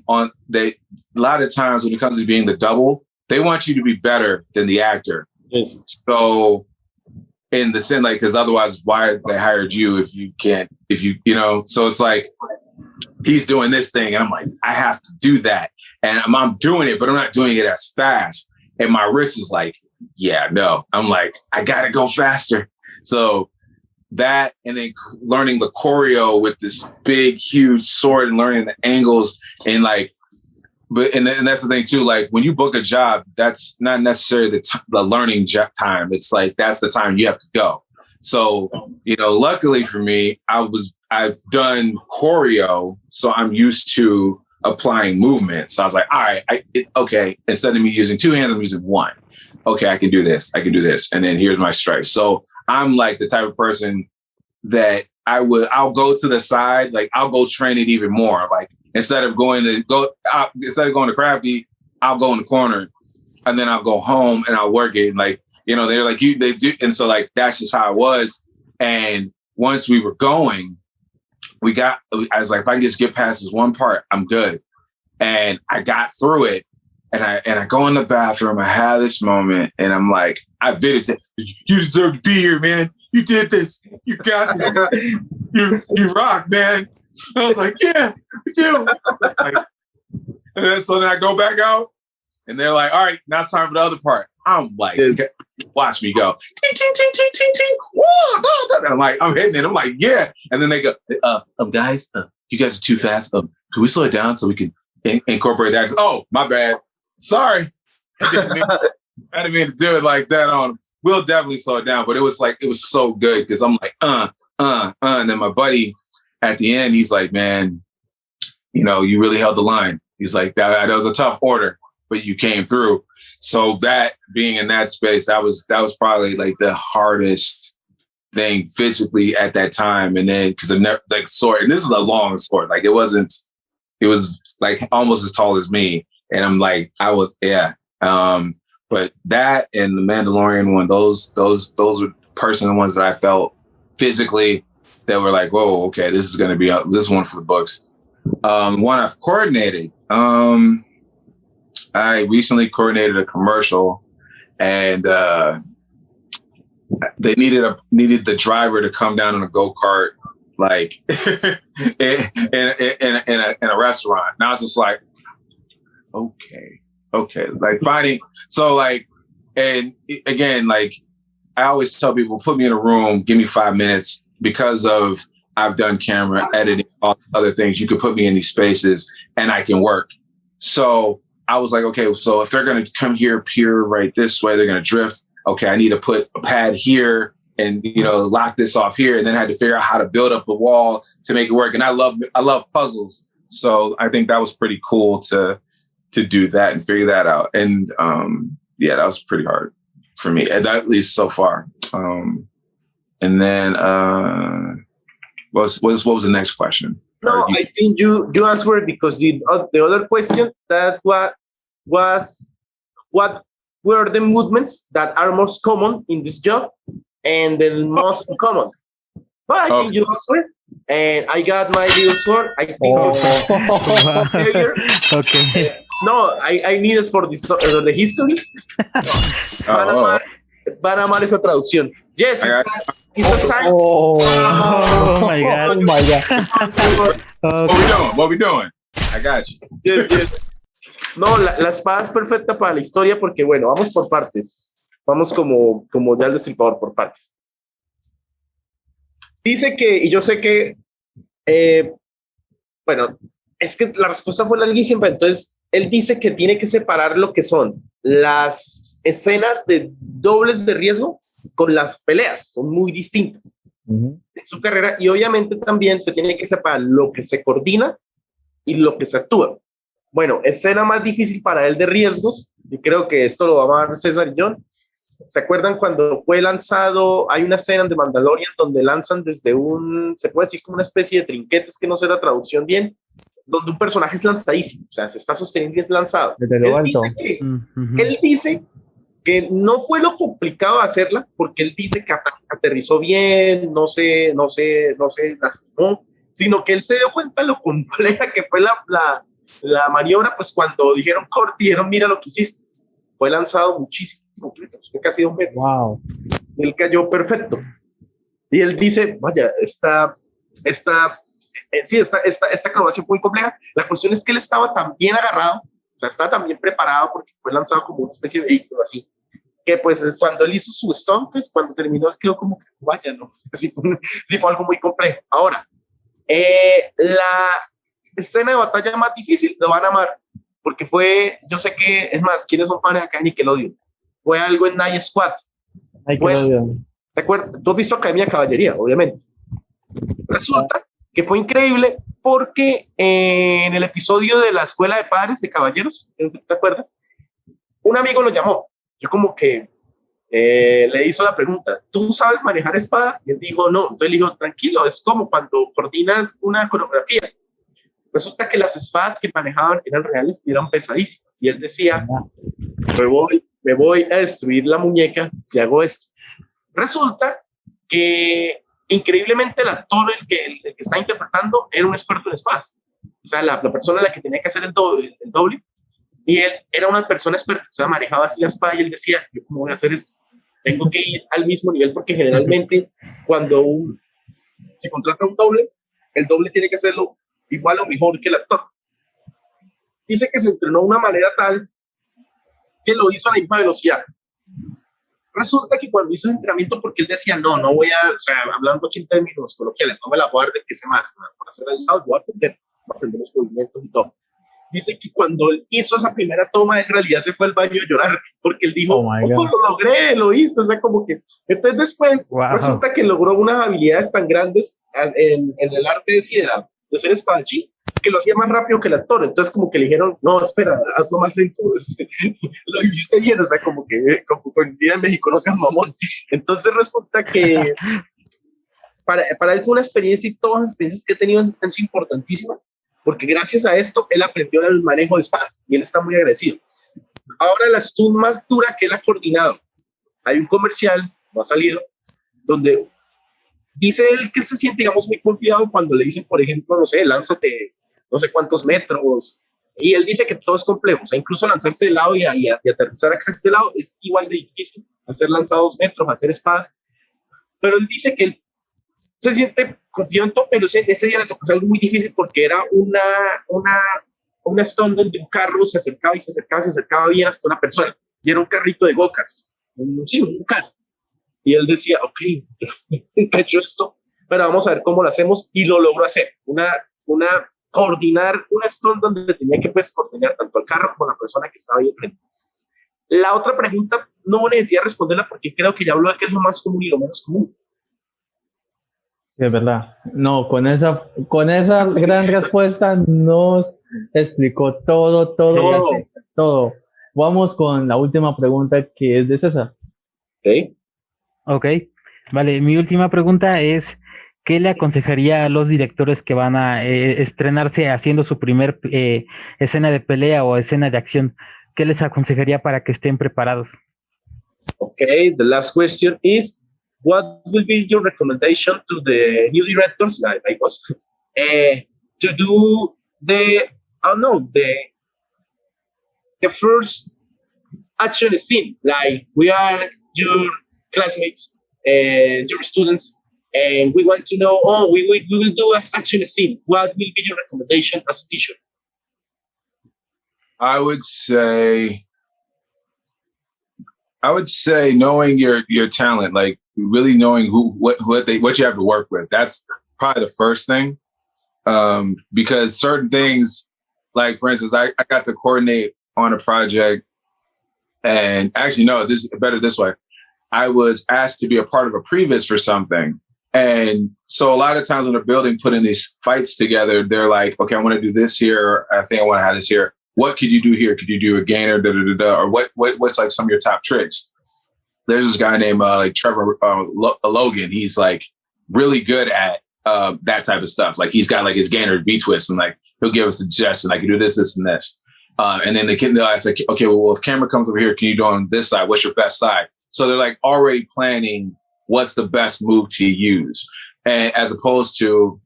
lot of times when it comes to being the double, they want you to be better than the actor. Yes. So in the sense, like, because otherwise, why they hired you if you can't, so it's like, he's doing this thing and I'm like, I have to do that. And I'm doing it, but I'm not doing it as fast. And my wrist is like, yeah, no. I'm like, I got to go faster. So that, and then learning the choreo with this big, huge sword and learning the angles and like, and that's the thing too. Like when you book a job, that's not necessarily the learning time. It's like, that's the time you have to go. So, luckily for me, I've done choreo, so I'm used to applying movement. So I was like, all right, okay. Instead of me using two hands, I'm using one. Okay, I can do this. And then here's my strike. So I'm like the type of person that I'll go to the side, like I'll go train it even more. Like instead of going to Crafty, I'll go in the corner and then I'll go home and I'll work it. And like, they're like, they do. And so like, that's just how it was. And once we were going, I was like, if I can just get past this one part, I'm good. And I got through it. And I go in the bathroom, I have this moment, and I'm like, I videotaped, you deserve to be here, man. You did this. You got this. You rock, man. I was like, yeah, you do. So then I go back out, and they're like, all right, now it's time for the other part. I'm like, yes. Watch me go. Ting, ting, ting, ting, ting, ting. I'm like, I'm hitting it. I'm like, yeah. And then they go, guys, you guys are too fast. Can we slow it down so we can incorporate that? Oh, my bad. Sorry. I didn't mean to do it like that on them. We'll definitely slow it down. But it was so good because I'm like, And then my buddy at the end, he's like, man, you really held the line. He's like, that was a tough order, but you came through. So that being in that space, that was probably like the hardest thing physically at that time. And then because I've never like sword, and this is a long sword. Like it was like almost as tall as me. And I'm like, yeah. But that and the Mandalorian one, those were personal ones that I felt physically that were like, whoa, okay, this is going to be this one for the books. One I've coordinated. I recently coordinated a commercial, and they needed the driver to come down in a go-kart, like in a restaurant. Now it's just like, okay. Like finding, so like, and again, like I always tell people, put me in a room, give me 5 minutes, because of I've done camera editing, all other things. You could put me in these spaces and I can work. So I was like, okay, so if they're going to come here, peer right this way, they're going to drift. Okay, I need to put a pad here and, you know, lock this off here. And then I had to figure out how to build up a wall to make it work. And I love puzzles. So I think that was pretty cool to do that and figure that out. And yeah, that was pretty hard for me, at least so far. And then what was the next question? No, I think you answered, because the other question that was what were the movements that are most common in this job and the most uncommon. But I think you answered, and I got my little sword. I think Okay. no, I need it for the history. Van a amar esa traducción. Yes, it's a sign. Oh my God. Oh my God. Okay. What we doing? I got you. Yes. No, la espada es perfecta para la historia porque, bueno, vamos por partes. Vamos como ya el destripador, por partes. Dice que, y yo sé que, bueno, es que la respuesta fue larguísima, entonces él dice que tiene que separar lo que son las escenas de dobles de riesgo con las peleas, son muy distintas en su carrera, y obviamente también se tiene que separar lo que se coordina y lo que se actúa. Bueno, escena más difícil para él de riesgos, y creo que esto lo va a amar César y Jhon. ¿Se acuerdan cuando fue lanzado? Hay una escena de Mandalorian donde lanzan desde se puede decir como una especie de trinquetes, que no sé la traducción bien, donde un personaje es lanzadísimo, o sea, se está sosteniendo y es lanzado. Él dice que no fue lo complicado de hacerla, porque él dice que aterrizó bien, no se lastimó, sino que él se dio cuenta de lo compleja que fue la maniobra, pues cuando dijeron corte, dijeron mira lo que hiciste. Fue lanzado muchísimo, fue casi 2 metros. Wow. Él cayó perfecto. Y él dice, vaya, esta acrobacia fue muy compleja. La cuestión es que él estaba tan bien agarrado, o sea, estaba tan bien preparado, porque fue lanzado como una especie de vehículo así, que pues es cuando él hizo su stunt, pues cuando terminó quedó como que, vaya, no, sí fue algo muy complejo. Ahora, la escena de batalla más difícil lo van a amar, porque yo sé que, es más, ¿quiénes son fans acá de Nickelodeon? Fue algo en Night Squad. ¿Se acuerdan? Tú has visto Academia de Caballería, obviamente. Resulta que fue increíble porque en el episodio de la Escuela de Padres de Caballeros, ¿te acuerdas? Un amigo lo llamó. Yo como que le hizo la pregunta, ¿tú sabes manejar espadas? Y él dijo, no. Entonces le dijo, tranquilo, es como cuando coordinas una coreografía. Resulta que las espadas que manejaban eran reales y eran pesadísimas. Y él decía, me voy a destruir la muñeca si hago esto. Resulta que increíblemente el actor, el que está interpretando, era un experto en espadas. O sea, la persona a la que tenía que hacer el doble, y él era una persona experta, o sea, manejaba así la espada, y él decía, ¿yo cómo voy a hacer esto? Tengo que ir al mismo nivel, porque generalmente cuando se contrata un doble, el doble tiene que hacerlo igual o mejor que el actor. Dice que se entrenó de una manera tal que lo hizo a la misma velocidad. Resulta que cuando hizo el entrenamiento, porque él decía, no voy a, o sea, hablando 80 términos coloquiales, no me la voy a dar de que sé más, para hacer al lado, voy a aprender los movimientos y todo. Dice que cuando él hizo esa primera toma, en realidad se fue al baño a llorar, porque él dijo, lo logré, lo hice, o sea, como que, entonces después resulta que logró unas habilidades tan grandes en el arte de ser espadachín, que lo hacía más rápido que el actor. Entonces como que le dijeron, no, espera, hazlo más lento, lo hiciste bien, o sea, como que en México no seas mamón. Entonces resulta que para él fue una experiencia, y todas las experiencias que he tenido han sido importantísimas, porque gracias a esto él aprendió el manejo de espadas y él está muy agradecido. Ahora la stunt más dura que él ha coordinado, hay un comercial, no ha salido, donde dice él que él se siente, digamos, muy confiado cuando le dicen, por ejemplo, no sé, lánzate no sé cuántos metros, y él dice que todo es complejo, o sea, incluso lanzarse de lado y aterrizar acá a este lado es igual de difícil, hacer lanzado 2 metros, hacer espadas, pero él dice que él se siente confiado en todo, pero ese día le tocó hacer algo muy difícil, porque era una un stunt donde un carro se acercaba y se acercaba, se acercaba bien hasta una persona. Y era un carrito de go-karts. Sí, un carro. Y él decía, ok, he hecho esto, pero vamos a ver cómo lo hacemos. Y lo logró hacer. Coordinar un stunt donde tenía que pues coordinar tanto el carro como la persona que estaba ahí enfrente. La otra pregunta no necesito responderla porque creo que ya habló de qué es lo más común y lo menos común. Sí, es verdad. No, con esa gran respuesta nos explicó todo. Todo. Vamos con la última pregunta que es de César. Ok, vale. Mi última pregunta es, ¿qué le aconsejaría a los directores que van a estrenarse haciendo su primer escena de pelea o escena de acción? ¿Qué les aconsejaría para que estén preparados? Okay, the last question is, what will be your recommendation to the new directors, like us, to do the first action scene? Like, we are your classmates and your students, and we want to know, we will do an action scene. What will be your recommendation as a teacher? I would say knowing your talent, like really knowing what you have to work with. That's probably the first thing. Because certain things, like for instance, I got to coordinate on a project, and actually no, this is better this way. I was asked to be a part of a previs for something. And so a lot of times when they're putting these fights together, they're like, okay, I want to do this here. I think I want to have this here. What could you do here? Could you do a gainer, or what's like some of your top tricks? There's this guy named like Trevor Logan. He's like really good at that type of stuff. Like he's got like his gainer V twist, and like he'll give us a suggestion. I can do this, this, and this. And then I say, okay, well, if camera comes over here, can you do on this side? What's your best side? So they're like already planning what's the best move to use, and as opposed to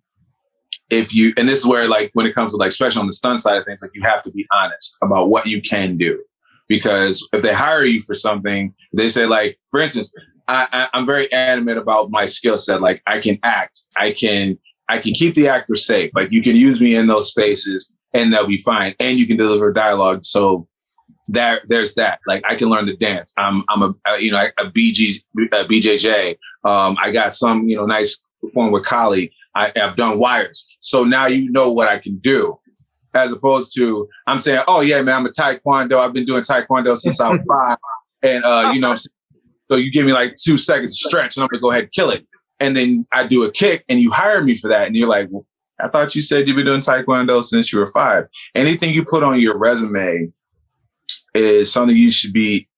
and this is where like when it comes to like, especially on the stunt side of things, like you have to be honest about what you can do, because if they hire you for something, they say like, for instance, I'm very adamant about my skill set. Like I can act, I can keep the actor safe. Like you can use me in those spaces and they'll be fine. And you can deliver dialogue. So there's that. Like I can learn to dance. I'm a BJJ. I got some, nice perform with Kali. I've done wires. So now you know what I can do, as opposed to I'm saying, oh yeah, man, I'm a Taekwondo. I've been doing Taekwondo since I was 5. And, so you give me like 2 seconds to stretch and I'm gonna go ahead and kill it. And then I do a kick and you hire me for that. And you're like, well, I thought you said you've been doing Taekwondo since you were 5. Anything you put on your resume is something you should be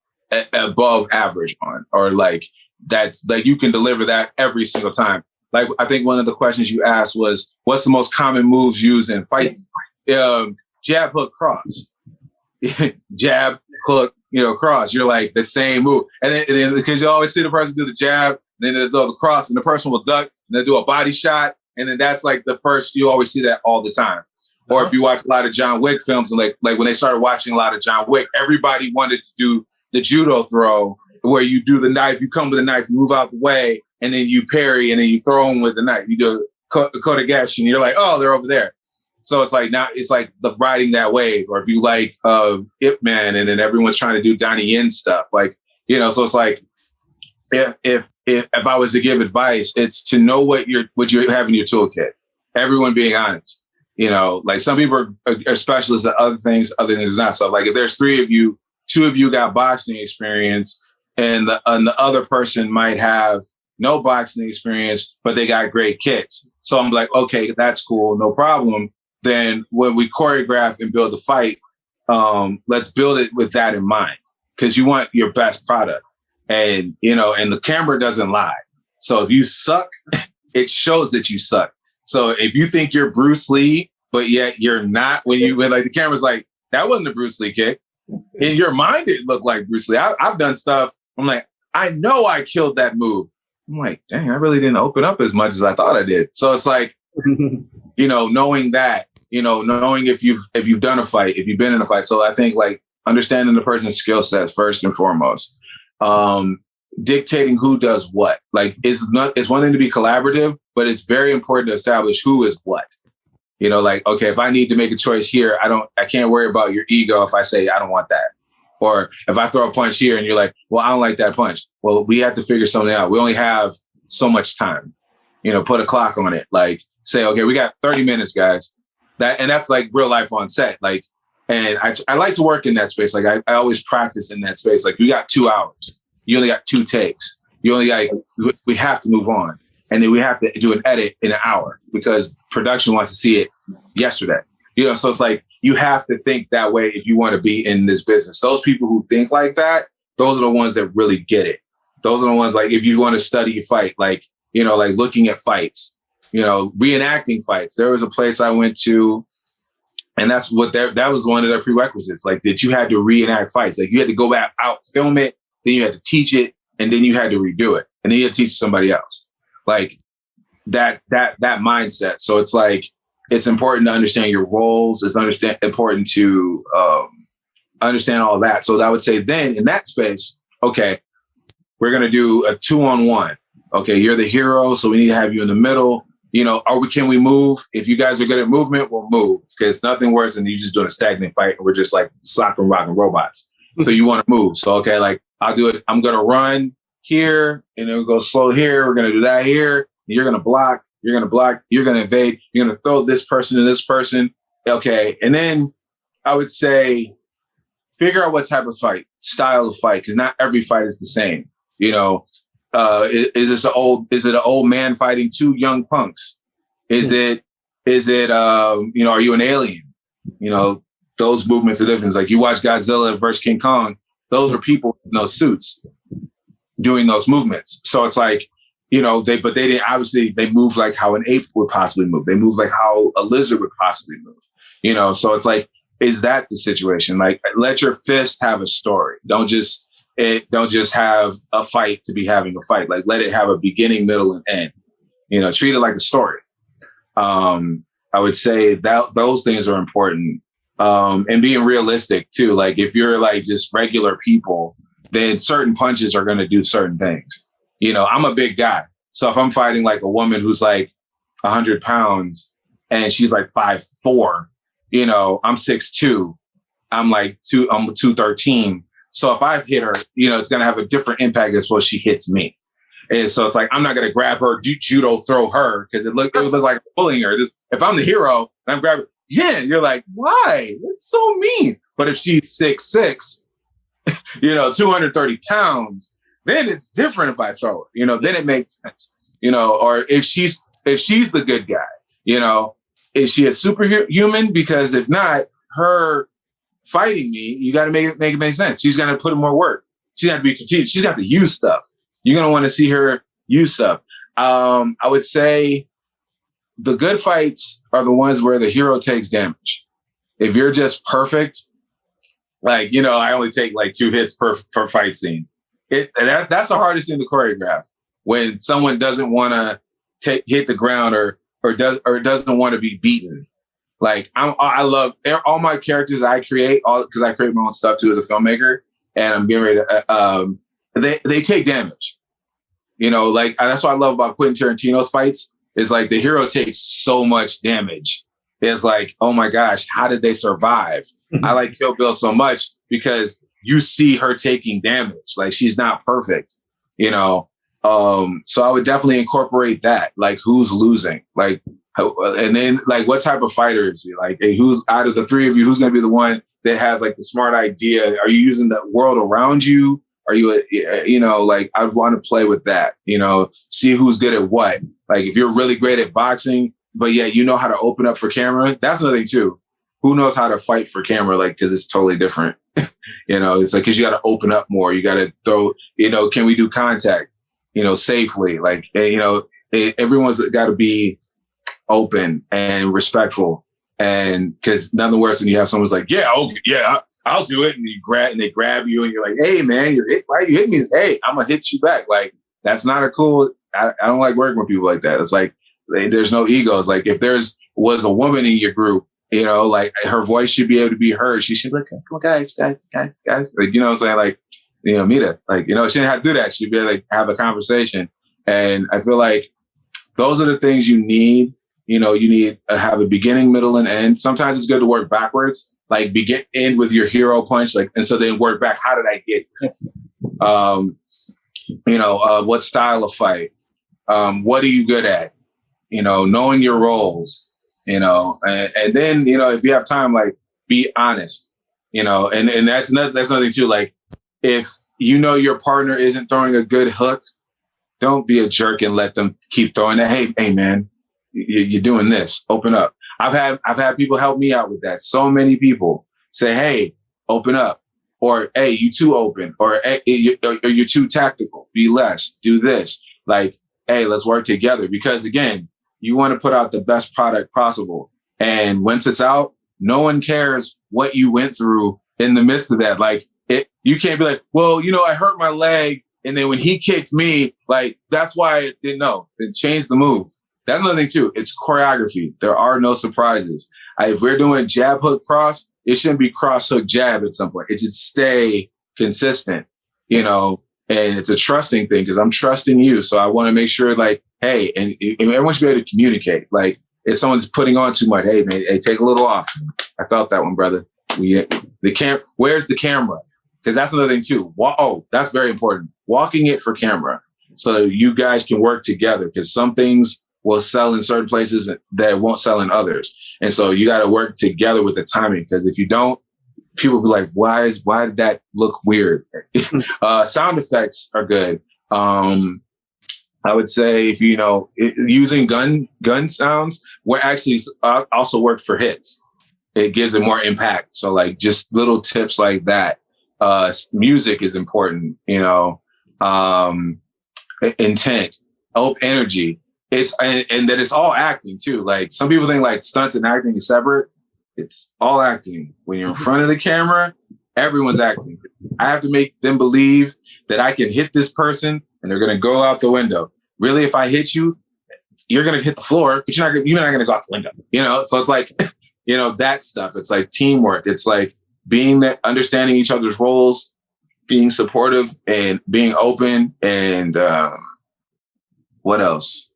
above average on, or like that's like you can deliver that every single time. Like I think one of the questions you asked was, what's the most common moves used in fights? Jab, hook, cross. Jab, hook, cross. You're like the same move. And then because you always see the person do the jab, then they do the cross, and the person will duck, and they do a body shot. And then that's like the first, you always see that all the time. Or if you watch a lot of John Wick films, and like when they started watching a lot of John Wick, everybody wanted to do the judo throw, where you do the knife, you come with a knife, you move out the way, and then you parry, and then you throw them with the knife. You do kotegaeshi, and you're like, oh, they're over there. So it's like now it's like the riding that wave. Or if you like Ip Man, and then everyone's trying to do Donnie Yen stuff, like so it's like if I was to give advice, it's to know what you have in your toolkit. Everyone being honest. Like some people are specialists at other things other than not. So like if there's 3 of you, 2 of you got boxing experience, and the other person might have no boxing experience, but they got great kicks. So I'm like, okay, that's cool, no problem. Then when we choreograph and build a fight, let's build it with that in mind, because you want your best product. And, and the camera doesn't lie. So if you suck, it shows that you suck. So if you think you're Bruce Lee, but yet you're not, when like the camera's like, that wasn't a Bruce Lee kick. In your mind, it looked like Bruce Lee. I've done stuff. I'm like, I know I killed that move. I'm like, dang, I really didn't open up as much as I thought I did. So it's like, knowing that, knowing if you've done a fight, if you've been in a fight. So I think like understanding the person's skill set first and foremost. Dictating who does what. Like it's one thing to be collaborative, but it's very important to establish who is what. You know, like, okay, if I need to make a choice here, I can't worry about your ego if I say I don't want that. Or if I throw a punch here and you're like, well, I don't like that punch. Well, we have to figure something out. We only have so much time. You know, put a clock on it. Like, say, okay, we got 30 minutes, guys. That's like real life on set. Like, and I like to work in that space. Like, I always practice in that space. Like, we got 2 hours. You only got 2 takes. You only got, we have to move on. And then we have to do an edit in an hour because production wants to see it yesterday. You know, so it's like, you have to think that way if you want to be in this business. Those people who think like that, those are the ones that really get it. Those are the ones, like, if you want to study a fight, like, you know, like looking at fights, you know, reenacting fights. There was a place I went to, and that was one of their prerequisites, like that you had to reenact fights. Like, you had to go back out, film it, then you had to teach it, and then you had to redo it. And then you had to teach somebody else. Like that mindset. So it's like, it's important to understand your roles. It's important to understand all that. So I would say then in that space, okay, we're going to do a 2-on-1. Okay, you're the hero, so we need to have you in the middle. You know, can we move? If you guys are good at movement, we'll move. Because nothing worse than you just doing a stagnant fight and we're just like sock and rock and robots. So you want to move. So, okay, like, I'll do it. I'm going to run here, and then we'll go slow here. We're going to do that here. You're going to block. You're going to block. You're going to evade. You're going to throw this person to this person. Okay. And then I would say, figure out what type of fight, style of fight, because not every fight is the same. You know, is it an old man fighting 2 young punks? Is it, you know, are you an alien? You know, those movements are different. Like, you watch Godzilla versus King Kong, those are people in those suits doing those movements. So it's like, you know, they didn't, obviously they move like how an ape would possibly move. They move like how a lizard would possibly move, you know? So it's like, is that the situation? Like, let your fist have a story. Don't just have a fight to be having a fight. Like, let it have a beginning, middle, and end, you know, treat it like a story. I would say that those things are important. And being realistic too. Like, if you're like just regular people, then certain punches are going to do certain things. You know, I'm a big guy. So if I'm fighting like a woman who's like 100 pounds and she's like 5'4", you know, I'm 6'2", I'm 213. So if I hit her, you know, it's going to have a different impact as well as she hits me. And so it's like, I'm not going to grab her, judo throw her, because it would look like pulling her. Just, if I'm the hero and I'm grabbing, yeah, you're like, why? It's so mean. But if she's 6'6", you know, 230 pounds, then it's different if I throw her, you know, then it makes sense, you know, or if she's the good guy, you know, is she a superhuman? Because if not, her fighting me, you got to make it make sense. She's going to put in more work. She's got to be strategic. She's got to use stuff. You're going to want to see her use stuff. I would say the good fights are the ones where the hero takes damage. If you're just perfect, like, you know, I only take like 2 hits per fight scene. That's the hardest thing to choreograph, when someone doesn't want to hit the ground or doesn't want to be beaten. Like, I love all my characters I create, because I create my own stuff too as a filmmaker, and I'm getting ready to. They take damage, you know. Like, that's what I love about Quentin Tarantino's fights. Is like the hero takes so much damage. It's like, oh my gosh, how did they survive? I like Kill Bill so much because you see her taking damage. Like, she's not perfect, you know? So I would definitely incorporate that. Like, who's losing? Like, and then like, what type of fighter is he? Like, who's out of the 3 of you, who's going to be the one that has like the smart idea? Are you using the world around you? Are you, you know, like, I'd want to play with that, you know, see who's good at what. Like, if you're really great at boxing, but yeah, you know how to open up for camera. That's another thing too. Who knows how to fight for camera? Like, cause it's totally different. You know, it's like, cause you got to open up more. You got to throw, you know, can we do contact, you know, safely? Like, you know, everyone's got to be open and respectful. And cause nothing worse than you have someone's like, yeah, okay, yeah, I'll do it. And they grab you and you're like, hey man, why you hit me? Hey, I'm gonna hit you back. Like, that's not a cool, I don't like working with people like that. It's like, there's no egos. Like, if was a woman in your group, you know, like, her voice should be able to be heard. She should be like, come on, guys. Like, you know what I'm saying? Like, you know, Mita, like, you know, she didn't have to do that. She'd be able to, like, have a conversation. And I feel like those are the things you need you know, you need to have a beginning, middle, and end. Sometimes it's good to work backwards, like end with your hero punch, like, and so then work back. How did I get here? You know, what style of fight? What are you good at? You know, knowing your roles, you know, and then, you know, if you have time, like, be honest, you know, and that's nothing too. Like, if you know your partner isn't throwing a good hook, don't be a jerk and let them keep throwing that. Hey, man, you're doing this. Open up. I've had people help me out with that. So many people say, hey, open up. Or, hey, you too open. Or, hey, you're too tactical. Be less. Do this. Like, hey, let's work together. Because, again, you want to put out the best product possible. And once it's out, no one cares what you went through in the midst of that. Like, you can't be like, well, you know, I hurt my leg. And then when he kicked me, like, that's why I didn't know. Then change the move. That's another thing, too. It's choreography. There are no surprises. If we're doing jab, hook, cross, it shouldn't be cross, hook, jab at some point. It should stay consistent, you know, and it's a trusting thing because I'm trusting you. So I want to make sure, like, hey, and everyone should be able to communicate. Like, if someone's putting on too much, hey, man, hey, take a little off. I felt that one, brother. Where's the camera? Because that's another thing, too. That's very important. Walking it for camera so you guys can work together because some things will sell in certain places that won't sell in others. And so you got to work together with the timing because if you don't, people will be like, why did that look weird? Sound effects are good. I would say if you know using gun sounds, will actually also work for hits. It gives it more impact. So like just little tips like that. Music is important, you know, intent, energy. And that it's all acting too. Like some people think like stunts and acting is separate. It's all acting. When you're in front of the camera, everyone's acting. I have to make them believe that I can hit this person and they're going to go out the window. Really, if I hit you, you're going to hit the floor, but you're not going to go out the window. You know, so it's like, you know, that stuff. It's like teamwork. It's like understanding each other's roles, being supportive and being open. And what else?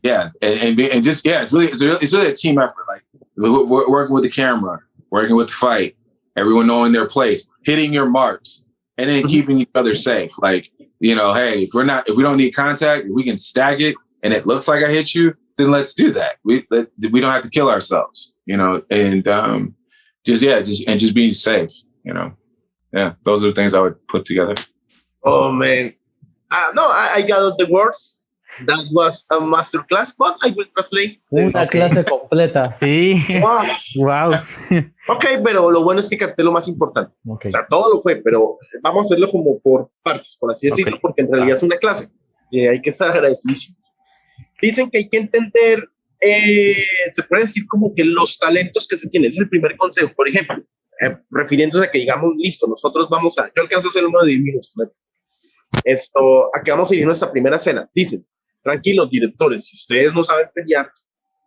Yeah, and just it's really a team effort. Like we're working with the camera, working with the fight, everyone knowing their place, hitting your marks, and then keeping each other safe. Like, you know, hey, if we don't need contact, if we can stack it and it looks like I hit you, then let's do that. We don't have to kill ourselves, you know, and just being safe, you know. Yeah, those are the things I would put together. Oh man, no, I got all the words. That was a masterclass, but I will translate. Una clase completa. Sí. Wow. Ok, pero lo bueno es que capté lo más importante. Okay. O sea, todo lo fue, pero vamos a hacerlo como por partes, por así decirlo, porque en realidad es una clase y hay que estar agradecidísimo. Dicen que hay que entender, se puede decir como que los talentos que se tienen. Ese es el primer consejo. Por ejemplo, refiriéndose a que digamos, listo, nosotros yo alcanzo a hacer uno de 10 minutos. ¿No? Aquí vamos a ir a nuestra primera escena. Dicen, tranquilos directores, si ustedes no saben pelear,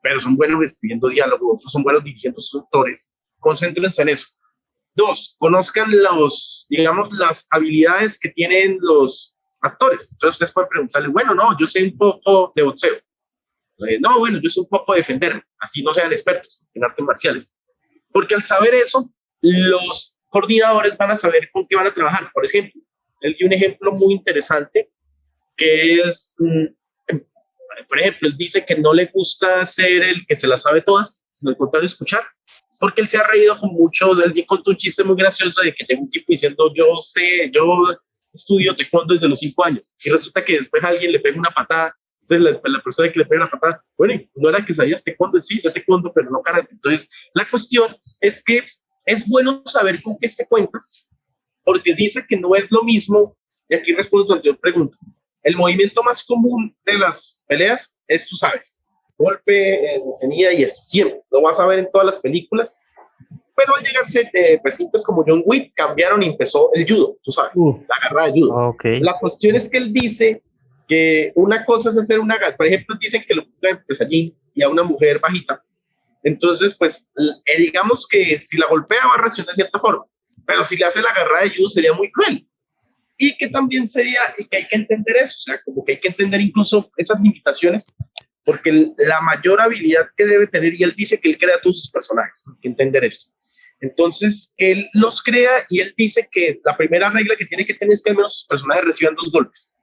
pero son buenos escribiendo diálogos, son buenos dirigiendo sus actores, concéntrense en eso. 2, conozcan las habilidades que tienen los actores. Entonces ustedes pueden preguntarle, bueno, no, yo sé un poco de boxeo. No, bueno, yo sé un poco de defenderme. Así no sean expertos en artes marciales. Porque al saber eso, los coordinadores van a saber con qué van a trabajar. Por ejemplo, él dio un ejemplo muy interesante que es... Por ejemplo, él dice que no le gusta ser el que se las sabe todas, sino al contrario, escuchar, porque él se ha reído con muchos. Él contó un chiste muy gracioso de que llegó un tipo diciendo, yo estudio taekwondo desde los 5 años, y resulta que después alguien le pega una patada. Entonces la persona que le pega la patada, bueno, no era que sabías taekwondo, sí, sé taekwondo, pero no karate. Entonces la cuestión es que es bueno saber con qué se cuenta, porque dice que no es lo mismo, y aquí respondo a tu anterior pregunta. El movimiento más común de las peleas es, tú sabes, golpe, venida y esto. Siempre lo vas a ver en todas las películas. Pero al llegarse cintas como John Wick, cambiaron y empezó el judo, tú sabes, la garra de judo. Okay. La cuestión es que él dice que una cosa es hacer una garra. Por ejemplo, dicen que lo ponen pues, allí y a una mujer bajita. Entonces, pues, digamos que si la golpea va a reaccionar de cierta forma. Pero si le hace la garra de judo sería muy cruel. Y que también sería, y que hay que entender eso, o sea, como que hay que entender incluso esas limitaciones, porque la mayor habilidad que debe tener, y él dice que él crea todos sus personajes, hay que entender esto. Entonces, él los crea y él dice que la primera regla que tiene que tener es que al menos sus personajes reciban 2 golpes.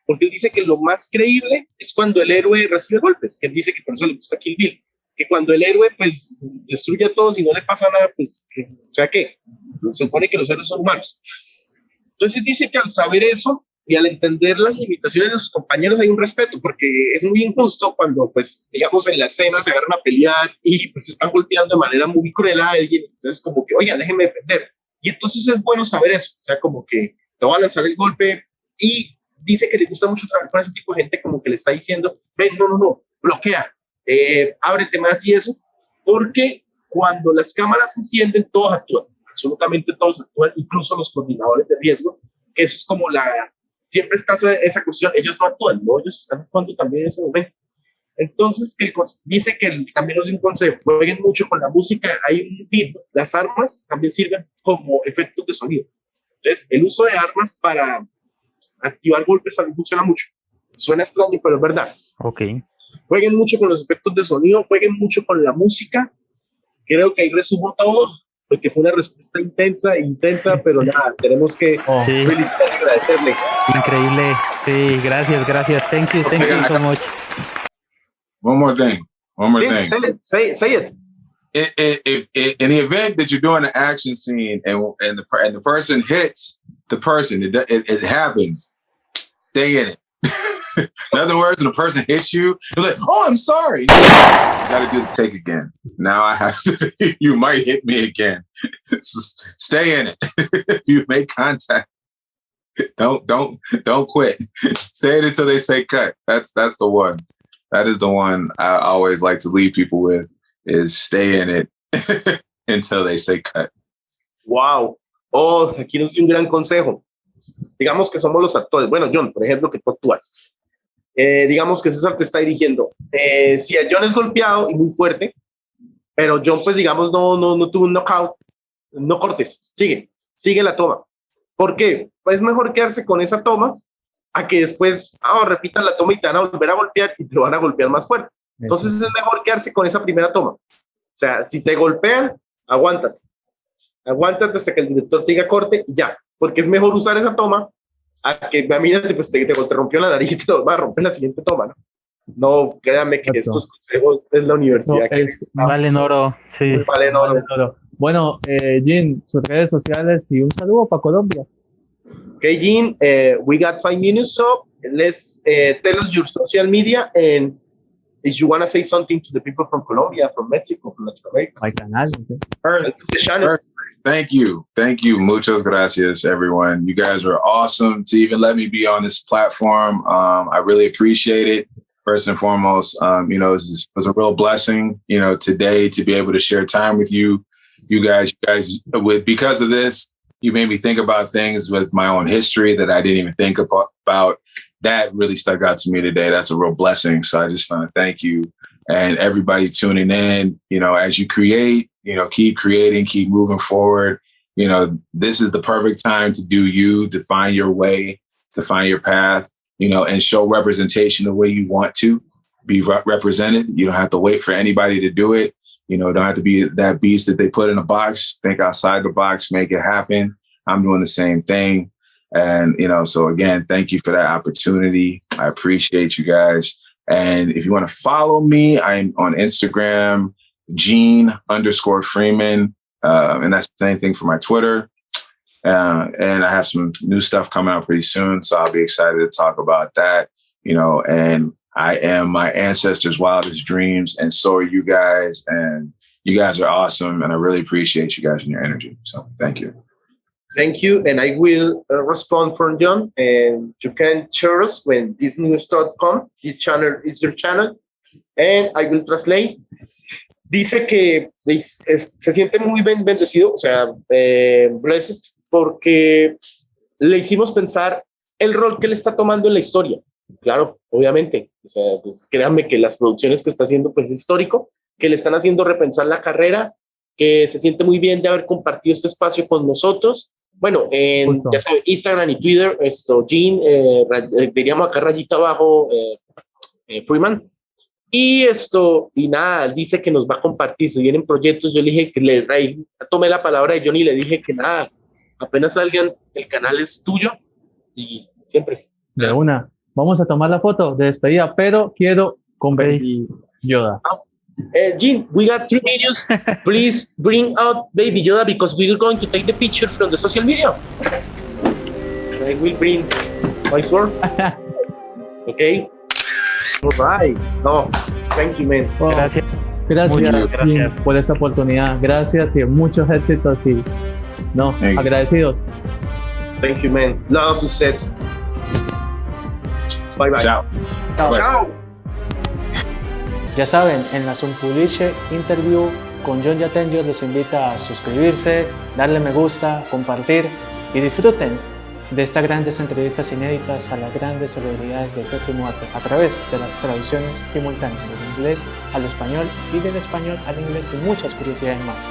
Porque él dice que lo más creíble es cuando el héroe recibe golpes, que él dice que por eso le gusta Kill Bill, que cuando el héroe pues destruye a todos y no le pasa nada, pues, o sea que se supone que los héroes son humanos. Entonces dice que al saber eso y al entender las limitaciones de sus compañeros hay un respeto, porque es muy injusto cuando, pues, digamos, en la escena se agarran a pelear y pues se están golpeando de manera muy cruel a alguien, entonces como que, oiga, déjenme defender. Y entonces es bueno saber eso, o sea, como que te va a lanzar el golpe, y dice que le gusta mucho trabajar con ese tipo de gente, como que le está diciendo, ven, no, bloquea, ábrete más y eso, porque cuando las cámaras se encienden, todos actúan, absolutamente todos actúan, incluso los coordinadores de riesgo, que eso es como siempre está esa cuestión, ellos no actúan, ¿no? Ellos están actuando también en ese momento. Entonces, dice que también es un consejo, jueguen mucho con la música, hay un beat, las armas también sirven como efectos de sonido. Entonces, el uso de armas para activar golpes también funciona mucho. Suena extraño, pero es verdad. Ok. Jueguen mucho con los efectos de sonido, jueguen mucho con la música. Creo que ahí resumo todo, porque fue una respuesta intensa, pero nada, tenemos que felicitar y agradecerle. Increíble. Sí, gracias. Thank you so much. One more thing. Say it. If in the event that you're doing an action scene and the person hits the person, it happens. Stay in it. In other words, when the person hits you, you're like, "Oh, I'm sorry." You got to do the take again. Now I have to. You might hit me again. Stay in it. If you make contact, don't quit. Stay in it until they say cut. That's the one. That is the one I always like to leave people with. Is stay in it until they say cut. Wow. Aquí nos dio un gran consejo. Digamos que somos los actores. Bueno, John, por ejemplo, que tú actúas. Digamos que César te está dirigiendo. Si a John es golpeado y muy fuerte, pero John, pues digamos, no tuvo un knockout, no cortes, sigue la toma. ¿Por qué? Pues es mejor quedarse con esa toma a que después repitan la toma y te van a volver a golpear y te lo van a golpear más fuerte. Entonces es mejor quedarse con esa primera toma. O sea, si te golpean, aguántate hasta que el director te diga corte y ya, porque es mejor usar esa toma a que, mírate, pues te rompió la nariz y te lo va a romper en la siguiente toma, ¿no? No, créanme que estos consejos es la universidad. Valen oro, sí. Valen oro. Bueno, Jin, sus redes sociales y un saludo para Colombia. Okay, Jin, we got 5 minutes, so let's tell us your social media, and if you want to say something to the people from Colombia, from Mexico, from Latin America. My canal. Thank you. Muchas gracias, everyone. You guys are awesome to even let me be on this platform. I really appreciate it. First and foremost, it was a real blessing, today to be able to share time with you. You guys, because of this, you made me think about things with my own history that I didn't even think about. That really stuck out to me today. That's a real blessing. So I just want to thank you and everybody tuning in. As you create, keep creating, keep moving forward. This is the perfect time to do you, to find your way, to find your path, and show representation the way you want to be represented. You don't have to wait for anybody to do it. Don't have to be that beast that they put in a box. Think outside the box, make it happen. I'm doing the same thing. And, so again, thank you for that opportunity. I appreciate you guys. And if you want to follow me, I'm on Instagram, Jhon_Freeman. And that's the same thing for my Twitter. And I have some new stuff coming out pretty soon. So I'll be excited to talk about that, and I am my ancestors' wildest dreams. And so are you guys. And you guys are awesome. And I really appreciate you guys and your energy. So thank you. Thank you, and I will respond from John, and you can share us when disnews.com. This channel is your channel, and I will translate. Dice que se siente muy bendecido, o sea, blessed, porque le hicimos pensar el rol que le está tomando en la historia. Claro, obviamente, o sea, pues créanme que las producciones que está haciendo, pues es histórico, que le están haciendo repensar la carrera, que se siente muy bien de haber compartido este espacio con nosotros. Bueno, ya saben, Instagram y Twitter, Jhon, diríamos acá rayita abajo, Freeman. Y nada, él dice que nos va a compartir, se vienen proyectos. Yo le dije que ahí tomé la palabra de John y le dije que nada, apenas salgan, el canal es tuyo y siempre. De una. Vamos a tomar la foto de despedida, pero quiero con Baby Yoda. Gene, we got 3 videos. Please bring out Baby Yoda because we're going to take the picture from the social media. And I will bring my sword. Okay. All right. No, thank you, man. Wow. Gracias. Gracias, Muchas gracias. Jim, por esta oportunidad. Gracias y muchos éxitos y Thank you. agradecidos. Thank you, man. Love, success. Bye, bye. Ciao. Chao. Ciao. Ya saben, en la Sunpuliche Interview con Jhon Jatenjor los invita a suscribirse, darle me gusta, compartir y disfruten de estas grandes entrevistas inéditas a las grandes celebridades del séptimo arte a través de las traducciones simultáneas del inglés al español y del español al inglés y muchas curiosidades más.